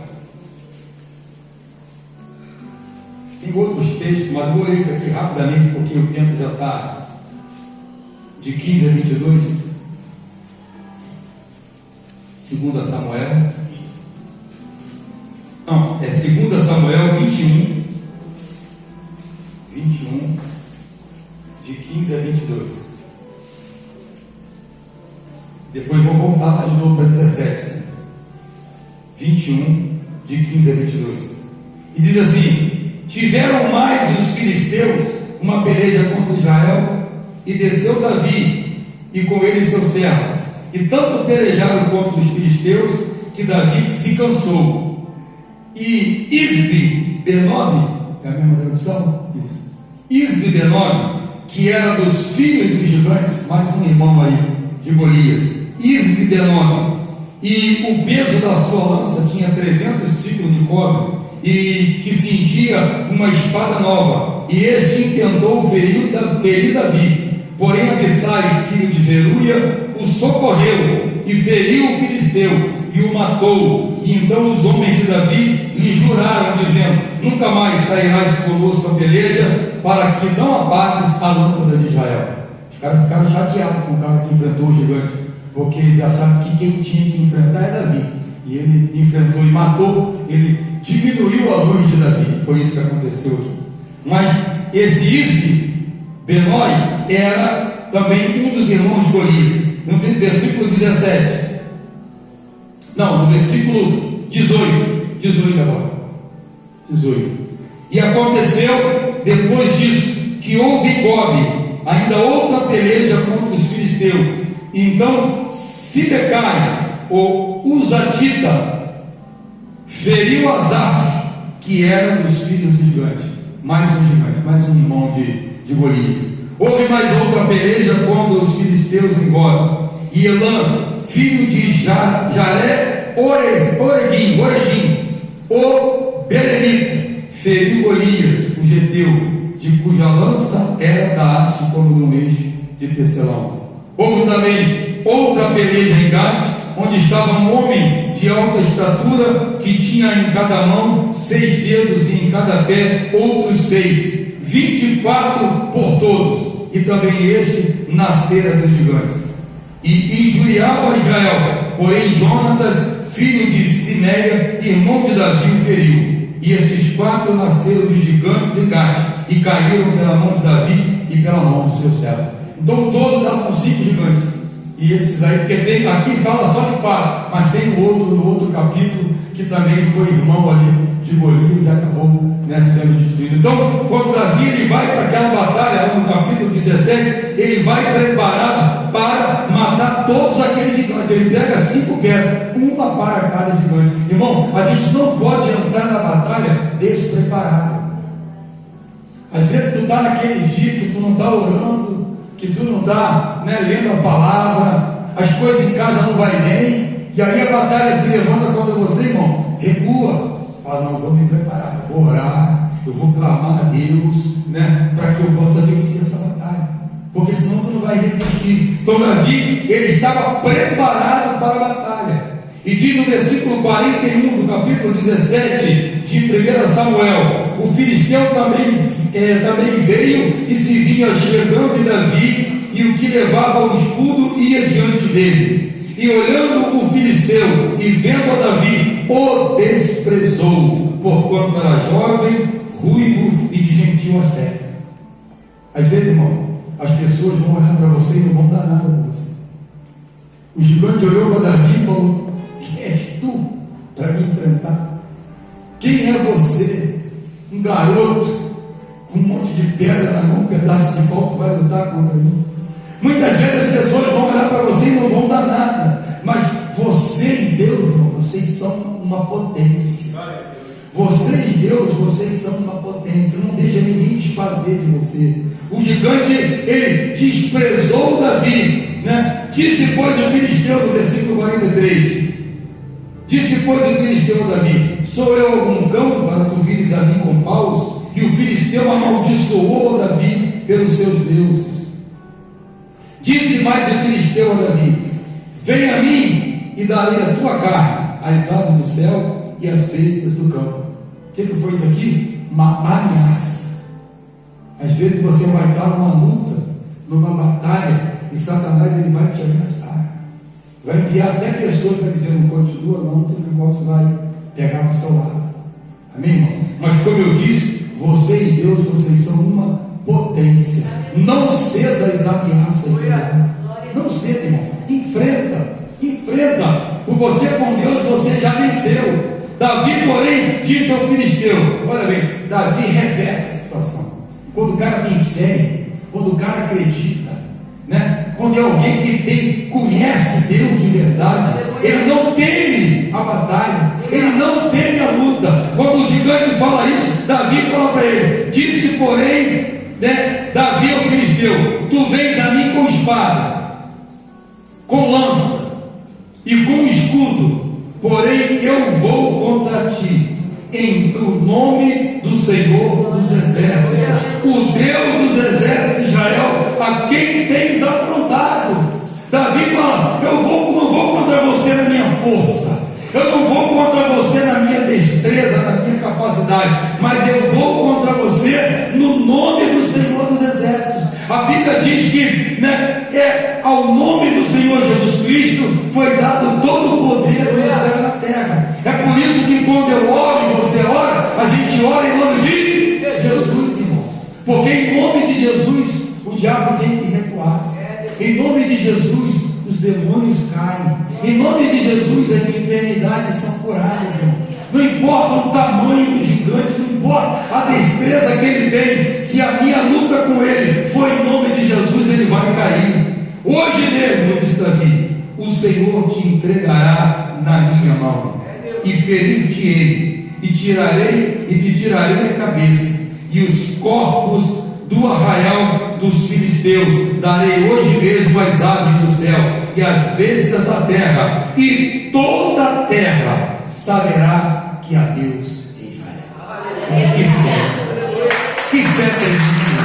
Tem outros textos, mas vou ler isso aqui rapidamente, porque o tempo já está de 15 a 22. 2 Samuel. Não, é 2 Samuel 21, de 15 a 22. Depois vou voltar lá de novo para 17. 21, de 15 a 22. E diz assim: tiveram mais os filisteus uma peleja contra Israel, e desceu Davi, e com ele seus servos. E tanto pelejaram contra os filisteus, que Davi se cansou. E Isbi Benob, é a mesma tradução? Isso. Isbi Benob, que era dos filhos dos gigantes, mais um irmão aí de Golias. Isbi Benob, e o peso da sua lança tinha 300 ciclos de cobre, e que cingia uma espada nova. E este intentou ferir Davi, porém Abissai, filho de Zeruia, o socorreu e feriu o filisteu e o matou. E então os homens de Davi lhe juraram, dizendo: nunca mais sairás conosco a peleja, para que não apagues a lâmpada de Israel. Os caras ficaram chateados com o cara que enfrentou o gigante, porque eles já sabem que quem tinha que enfrentar é Davi. E ele enfrentou e matou, ele diminuiu a luz de Davi. Foi isso que aconteceu aqui. Mas esse Isbi Benoi era também um dos irmãos de Golias. No versículo 17, não, no versículo 18 agora, 18. E aconteceu depois disso, que houve em Gobe ainda outra peleja contra os filisteus. Então Sibecai, o Uzatita, feriu Asaf, que era dos filhos do gigante. Mais um irmão de Golias. Houve mais outra peleja contra os filisteus em Gobe. E Elã, filho de Jaré Oregim, o Belemita, feriu Golias, o geteu, de cuja lança era da haste como no mês de Tecelão. Houve também outra peleja em Gade, onde estava um homem de alta estatura, que tinha em cada mão 6 dedos e em cada pé outros 6, 24 por todos. E também este nascera dos gigantes. E injuriava Israel, porém Jonatas, filho de Simeia, irmão de Davi, o feriu. E estes 4 nasceram dos gigantes em Gade, e caíram pela mão de Davi e pela mão do seu servo. Então todos davam 5 gigantes. E esses aí, porque tem, aqui fala só de 4, mas tem no outro capítulo, que também foi irmão ali de Golias e acabou sendo destruído. Então, quando Davi ele vai para aquela batalha, lá no capítulo 17, ele vai preparado para matar todos aqueles gigantes. Ele pega 5 pedras, uma para cada gigante. Irmão, a gente não pode entrar na batalha despreparado. Às vezes tu está naquele dia que tu não está orando, que tu não está lendo a palavra, as coisas em casa não vai bem, e aí a batalha se levanta contra você, irmão. Recua. Fala: não, vou me preparar, vou orar, eu vou clamar a Deus, para que eu possa vencer essa batalha. porque senão tu não vai resistir. Então Davi, ele estava preparado para a batalha. E diz no versículo 41 do capítulo 17 de 1 Samuel: o filisteu também veio e se vinha chegando de Davi, e o que levava o escudo ia diante dele. E olhando o filisteu e vendo a Davi, o desprezou, porquanto era jovem, ruivo e de gentil aspecto. Às vezes, irmão, as pessoas vão olhar para você e não vão dar nada para você. O gigante olhou para Davi e falou: quem és tu para me enfrentar? Quem é você? Um garoto com um monte de pedra na mão, um pedaço de pau, que vai lutar contra mim? Muitas vezes as pessoas vão olhar para você e não vão dar nada, mas você e Deus, irmão, vocês são uma potência. Você e Deus, vocês são uma potência. Não deixa ninguém desfazer de você. O gigante, ele desprezou Davi, né? Disse, pois, o filisteu, no versículo 43, disse, pois, o filisteu a Davi: sou eu algum cão para tu vires a mim com paus? E o filisteu amaldiçoou a Davi pelos seus deuses. Disse mais o filisteu a Davi: vem a mim e darei a tua carne às aves do céu e às bestas do campo. O que foi isso aqui? Uma ameaça. Às vezes você vai estar numa luta, numa batalha, e Satanás ele vai te ameaçar. Vai enviar até pessoas para dizer: não continua não, que o negócio vai pegar no seu lado. Amém, irmão? Mas como eu disse, você e Deus, vocês são uma potência. Não ceda às ameaças. Não ceda, irmão. Enfrenta. Por você com Deus, você já venceu. Davi, porém, disse ao filisteu: olha bem, Davi reverte a situação. Quando o cara tem fé, quando o cara acredita, né? Quando é alguém que conhece Deus de verdade, ele não teme a batalha, ele não teme a luta. Quando o gigante fala isso, Davi fala para ele: disse, porém, né, Davi ao filisteu: tu vens a mim com espada, com lança e com escudo, porém eu vou contra ti em o nome do Senhor dos exércitos, o Deus dos exércitos de Israel, a quem tens afrontado. Davi fala: eu não vou contra você na minha força, eu não vou contra você na minha destreza, na minha capacidade, mas eu vou contra você no nome do Senhor dos exércitos. A Bíblia diz que, né, ao nome do Senhor Jesus Cristo foi dado todo o poder no céu e na terra. É por isso que quando eu oro e você ora, a gente ora em nome de Jesus, irmão. Porque em nome de Jesus o diabo tem que recuar. Em nome de Jesus os demônios caem. Em nome de Jesus as enfermidades são curadas, irmão. Não importa o tamanho do gigante, não importa a destreza que ele tem, se a minha luta com ele for em nome de Jesus, ele vai cair. Hoje mesmo, disse Davi, o Senhor te entregará na minha mão, e ferir-te-ei, e te tirarei a cabeça, e os corpos do arraial dos filisteus darei hoje mesmo às aves do céu e às bestas da terra, e toda a terra saberá que há Deus em Israel. Que fé tremenda!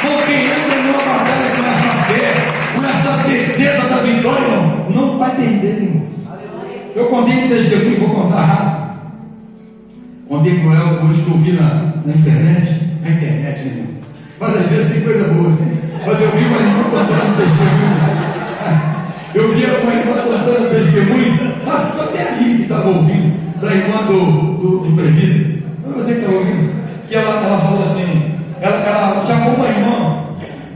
Porque entra numa batalha com essa fé, com essa certeza da vitória, não vai perder, irmão. Eu contei um testemunho, vou contar rápido. Contei com o Elton hoje que eu vi na internet, né, irmão? Mas às vezes tem coisa boa, né? Mas eu vi uma irmã contando um testemunho. Eu vi uma irmã contando um testemunho, mas ficou até ali que estava ouvindo, da irmã do presbítero. Você que está ouvindo? Que ela falou assim, ela chamou uma irmã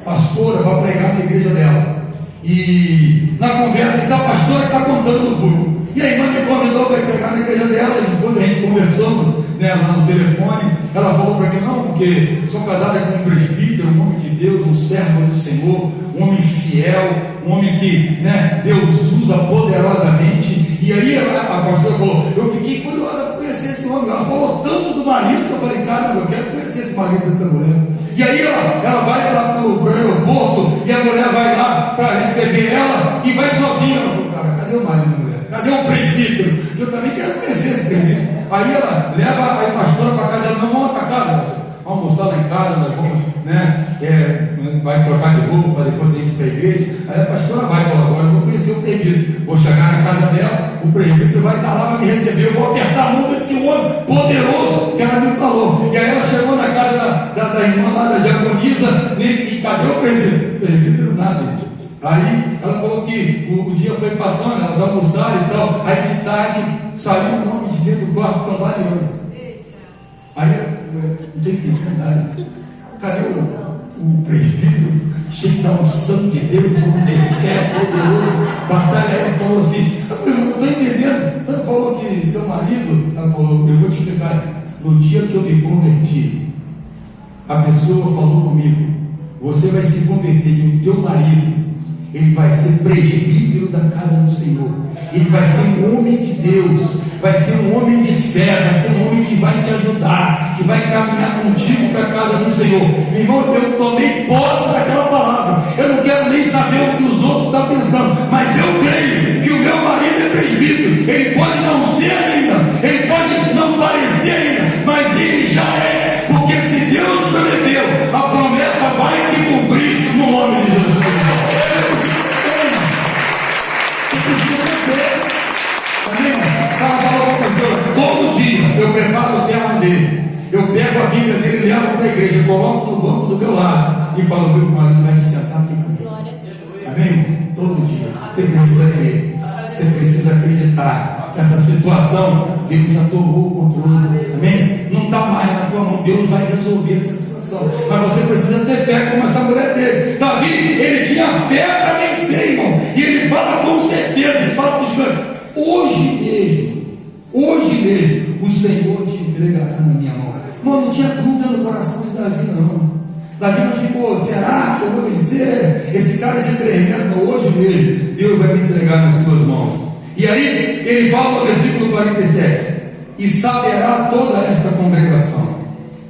pastora para pregar na igreja dela. E na conversa, essa pastora está contando do burro. E a irmã me convidou para ir pregar na igreja dela. E quando a gente conversou, né, lá no telefone, ela falou para mim: não, porque sou casada com um presbítero, um homem de Deus, um servo do Senhor, um homem fiel, um homem que, né, Deus usa poderosamente. E aí a pastora falou: eu fiquei curiosa para conhecer esse homem. Ela falou tanto do marido que eu falei: cara, eu quero conhecer esse marido dessa mulher. E aí ela vai lá para o aeroporto, e a mulher vai lá para receber ela e vai sozinha. Ela falou: cara, cadê o marido da mulher? Cadê o presbítero? Eu também quero conhecer esse presbítero. Aí ela leva a pastora para casa. Ela: não, vamos para casa, vamos almoçar lá em casa, nós vamos, né, vai trocar de roupa para depois a gente ir para a igreja. Aí a pastora vai e fala: agora eu vou conhecer o presbítero, vou chegar na casa dela, o presbítero vai estar lá para me receber, eu vou apertar a mão desse homem poderoso que ela me falou. E aí ela chegou na casa da irmã lá, da diaconisa, e cadê o presbítero? O presbítero nada. Aí ela falou que o dia foi passando, elas almoçaram e tal. Aí de tarde saiu um homem de dentro do quarto cambaleando. Aí eu não estou entendendo nada. Cadê o presbítero cheio da unção de Deus, um de fé poderoso, batalha? Ela falou assim: eu não estou entendendo. Você falou que seu marido, ela falou: eu vou te explicar. No dia que eu me converti, a pessoa falou comigo: você vai se converter e o teu marido, ele vai ser presbítero da casa do Senhor, ele vai ser um homem de Deus, vai ser um homem de fé, vai ser um homem que vai te ajudar, que vai caminhar contigo para a casa do Senhor. Meu irmão, eu tomei posse daquela palavra. Eu não quero nem saber o que os outros estão pensando, mas eu creio que o meu marido é presbítero. Ele pode não ser ainda, ele pode não parecer ainda, mas ele já é, porque se Deus prometeu, a promessa vai se cumprir no nome de Jesus. Todo dia eu preparo o terno dele, eu pego a Bíblia dele, levo para a igreja, coloco no banco do meu lado e falo: meu marido vai se sentar aqui comigo. Amém? Todo dia. Você precisa crer, você precisa acreditar que essa situação Deus já tomou o controle. Amém? Não está mais na tua mão, Deus vai resolver essa situação, mas você precisa ter fé como essa mulher teve. Davi, ele tinha fé para vencer, irmão, e ele fala com certeza, ele fala para os cantos: hoje mesmo, o Senhor te entregará na minha mão. Irmão, não tinha dúvida no coração de Davi, não. Davi não ficou: será que eu vou vencer? Esse cara é de tremendo. Hoje mesmo, Deus vai me entregar nas suas mãos. E aí, ele fala no versículo 47: e saberá toda esta congregação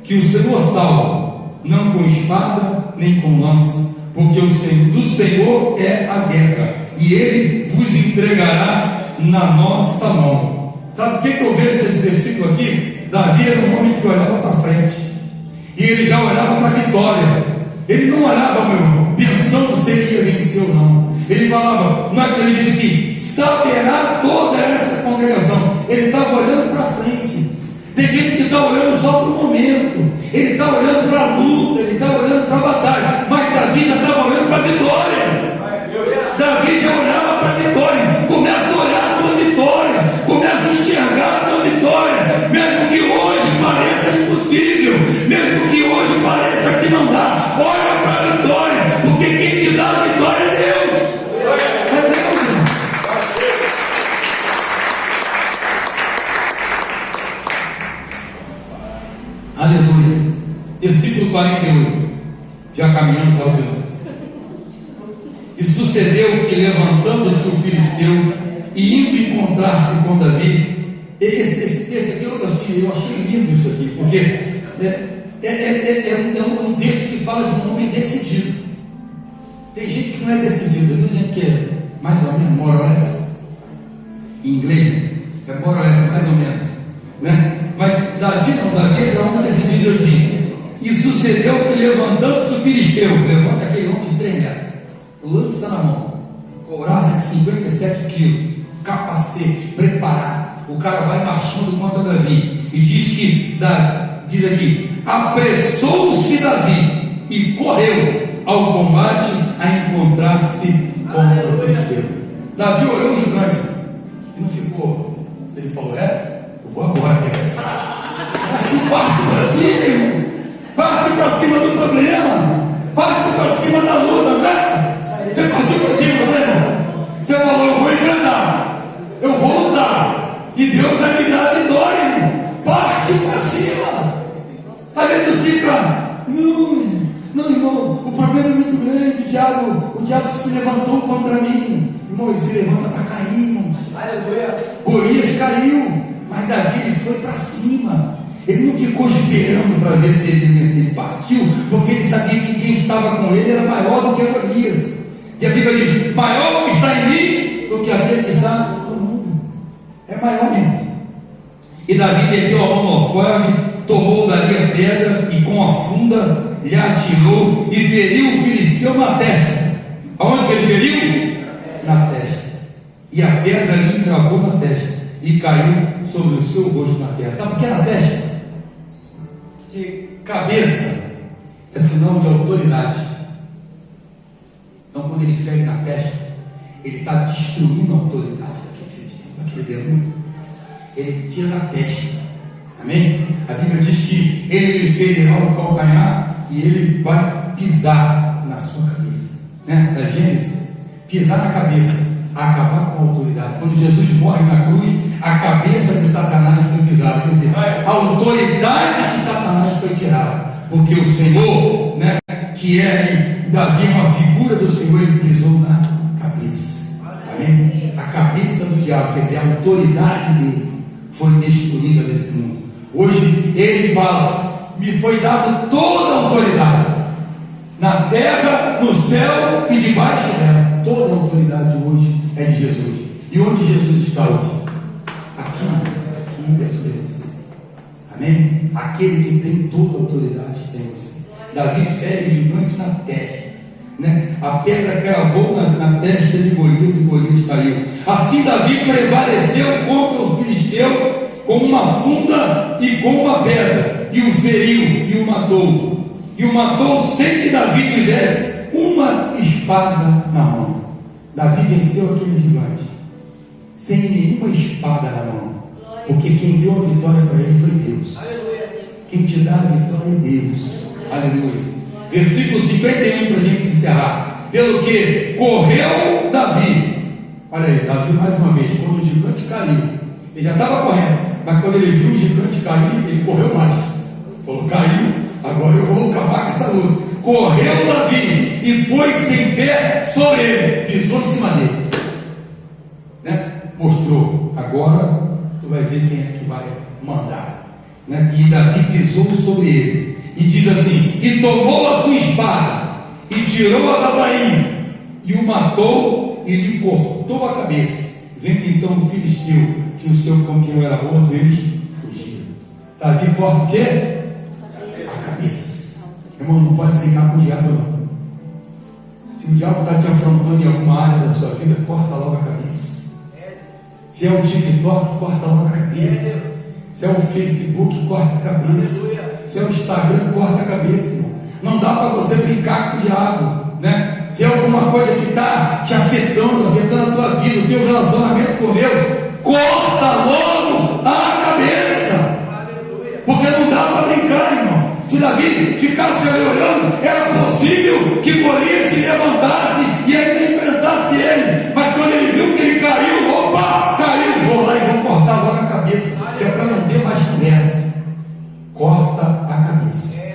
que o Senhor salva, não com espada, nem com lança, porque o Senhor, do Senhor é a guerra, e Ele vos entregará na nossa mão. Sabe o que eu vejo nesse versículo aqui? Davi era um homem que olhava para frente, e ele já olhava para a vitória. Ele não olhava, meu irmão, pensando se ele ia vencer ou não. Ele falava, não é que ele diz aqui: saberá toda essa congregação. Ele estava olhando para frente. Tem gente que está olhando só para o momento, ele está olhando para a luta, ele está olhando para a batalha, mas Davi já estava olhando para a vitória. Davi já olhava para a vitória. Começa a olhar a tua vitória, começa a enxergar a tua vitória, mesmo que hoje pareça impossível, mesmo que hoje pareça que não dá. Olha para a vitória, porque quem te dá a vitória é Deus. É Deus, irmão. Aleluia. Versículo 48, já caminhando para o final. E sucedeu que, levantando-se o filisteu e indo encontrar-se com Davi, esse texto aqui, eu achei lindo isso aqui, porque é um texto que fala de um homem decidido. Tem gente que não é decidida, tem gente que é mais ou menos moralista. Em inglês é moralista, mais ou menos, né? Mas Davi não, Davi é um decidido assim. E sucedeu que, levantando-se o filisteu, levanta aquele homem de 3 metros, lança na mão, couraça de 57 quilos, capacete, preparado. O cara vai marchando contra Davi. E diz aqui: apressou-se Davi e correu ao combate a encontrar-se contra o filisteu. Davi olhou o gigante e não ficou. Ele falou: eu vou agora pegar esse cara. Assim, parte para cima, irmão. Parte para cima do problema. Parte para cima da luta, né? Você partiu para cima, né, irmão? Você falou: eu vou enfrentar, eu vou lutar, e Deus vai me dar a vitória, irmão. Parte para cima. Aí tu fica: não, irmão, o problema é muito grande. O diabo se levantou contra mim. Irmão, ele se levanta para cair, irmão. Aleluia. Golias caiu, mas Davi, ele foi para cima. Ele não ficou esperando para ver se ele venceu. Ele partiu, porque ele sabia que quem estava com ele era maior do que Golias. E a Bíblia diz: maior que está em mim do que aquele que está no mundo. É maior, irmão. E Davi meteu a mão no alforje, tomou dali a pedra e com a funda lhe atirou e feriu o filisteu na testa. Aonde que ele feriu? Na testa. E a pedra lhe encravou na testa e caiu sobre o seu rosto na terra. Sabe o que é na testa? Que cabeça é sinal de autoridade. Então, quando ele fere na testa, ele está destruindo a autoridade daquele demônio. Ele tira na testa. Amém? A Bíblia diz que ele lhe ferirá o calcanhar e ele vai pisar na sua cabeça. Né? É Gênesis? Pisar na cabeça, acabar com a autoridade. Quando Jesus morre na cruz, a cabeça de Satanás foi pisada. Quer dizer, a autoridade de Satanás foi tirada. Porque o Senhor, né, que é em Davi uma figura do Senhor, ele pisou na cabeça. Amém? A cabeça do diabo, quer dizer, a autoridade dele foi destruída nesse mundo. Hoje ele fala: me foi dado toda a autoridade na terra, no céu e debaixo dela. Toda a autoridade hoje é de Jesus. E onde Jesus está hoje? Aqui é sobre você. Amém? Aquele que tem toda a autoridade tem você. Davi fere o gigante na terra, né? A pedra cravou na testa de Golias e Golias caiu. Assim Davi prevaleceu contra o filisteu com uma funda e com uma pedra, e o feriu e o matou. E o matou sem que Davi tivesse uma espada na mão. Davi venceu aquele gigante sem nenhuma espada na mão, porque quem deu a vitória para ele foi Deus. Quem te dá a vitória é Deus. Aleluia. Versículo 51 para a gente encerrar. Pelo que correu Davi. Olha aí, Davi mais uma vez, quando o gigante caiu, ele já estava correndo, mas quando ele viu o gigante cair, ele correu mais. Falou: caiu, agora eu vou acabar com essa luta. Correu Davi e pôs-se em pé sobre ele, pisou em cima dele, né? Mostrou: agora tu vai ver quem é que vai mandar, né? E Davi pisou sobre ele e diz assim: e tomou a sua espada e tirou-a da bainha e o matou e lhe cortou a cabeça. Vendo então o filisteu que o seu campeão era morto, eles fugiram. Davi corta o quê? A cabeça. Irmão, não pode brincar com o diabo, não. Se o diabo está te afrontando em alguma área da sua vida, corta logo a cabeça. Se é o TikTok, corta logo a cabeça. Se é o Facebook, corta a cabeça. Se é o Instagram, corta a cabeça, irmão. Não dá para você brincar com o diabo, né? Se é alguma coisa que está te afetando a tua vida, o teu relacionamento com Deus, corta logo a cabeça. Porque não dá para brincar, irmão. Se Davi ficasse ali olhando, era possível que Golias se levantasse e ainda enfrentasse ele. Mas quando ele viu que ele caiu, opa, caiu, vou lá e vou cortar logo a cabeça, que é para não ter mais conversa. Corta a cabeça,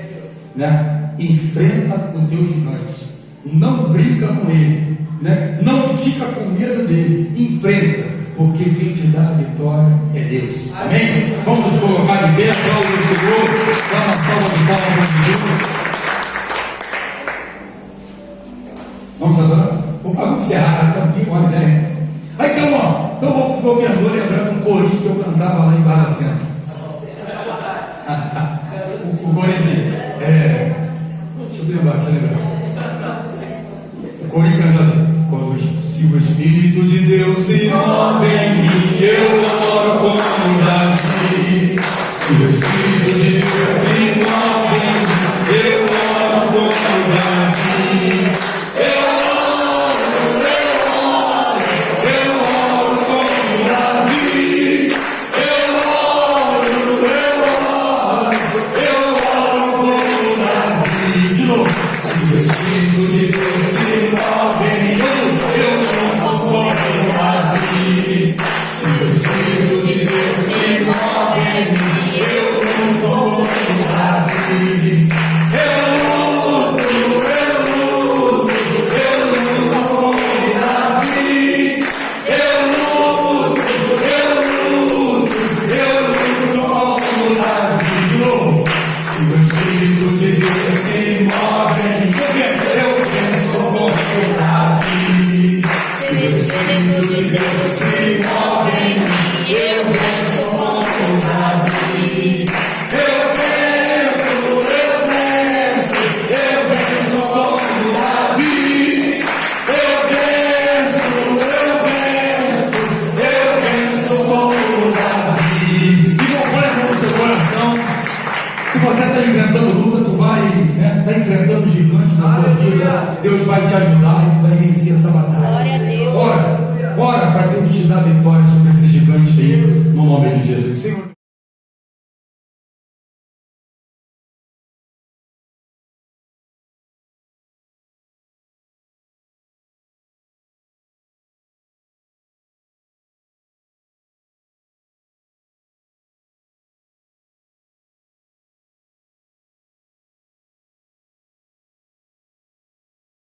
né? Enfrenta o teu gigante, não brinca com ele, né? Não fica com medo dele, enfrenta, porque quem te dá a vitória é Deus. Amém? Vamos nos colocar de pé, aplaudir o Senhor, dá uma salva de palmas para Deus. Vamos adorando? Vamos encerrar, tá bem, uma ideia. Aí então vou lembrar de um corinho que eu cantava lá em Baracena. O corinho, deixa eu lembrar. O corinho cantava assim: se o Espírito de Deus se move em mim, eu oro como Davi. Se o Espírito de Deus se move em mim, eu oro como Davi. Eu oro como Davi. Eu oro como Davi. De novo. Se o Espírito de Deus se move em mim, eu oro como Davi. Se o Espírito de Deus se move em mim, eu luto como Davi. Eu luto como Davi. Eu luto como Davi. De novo. Se o Espírito de Deus se move em mim, eu penso como Davi. Se o Espírito de Deus se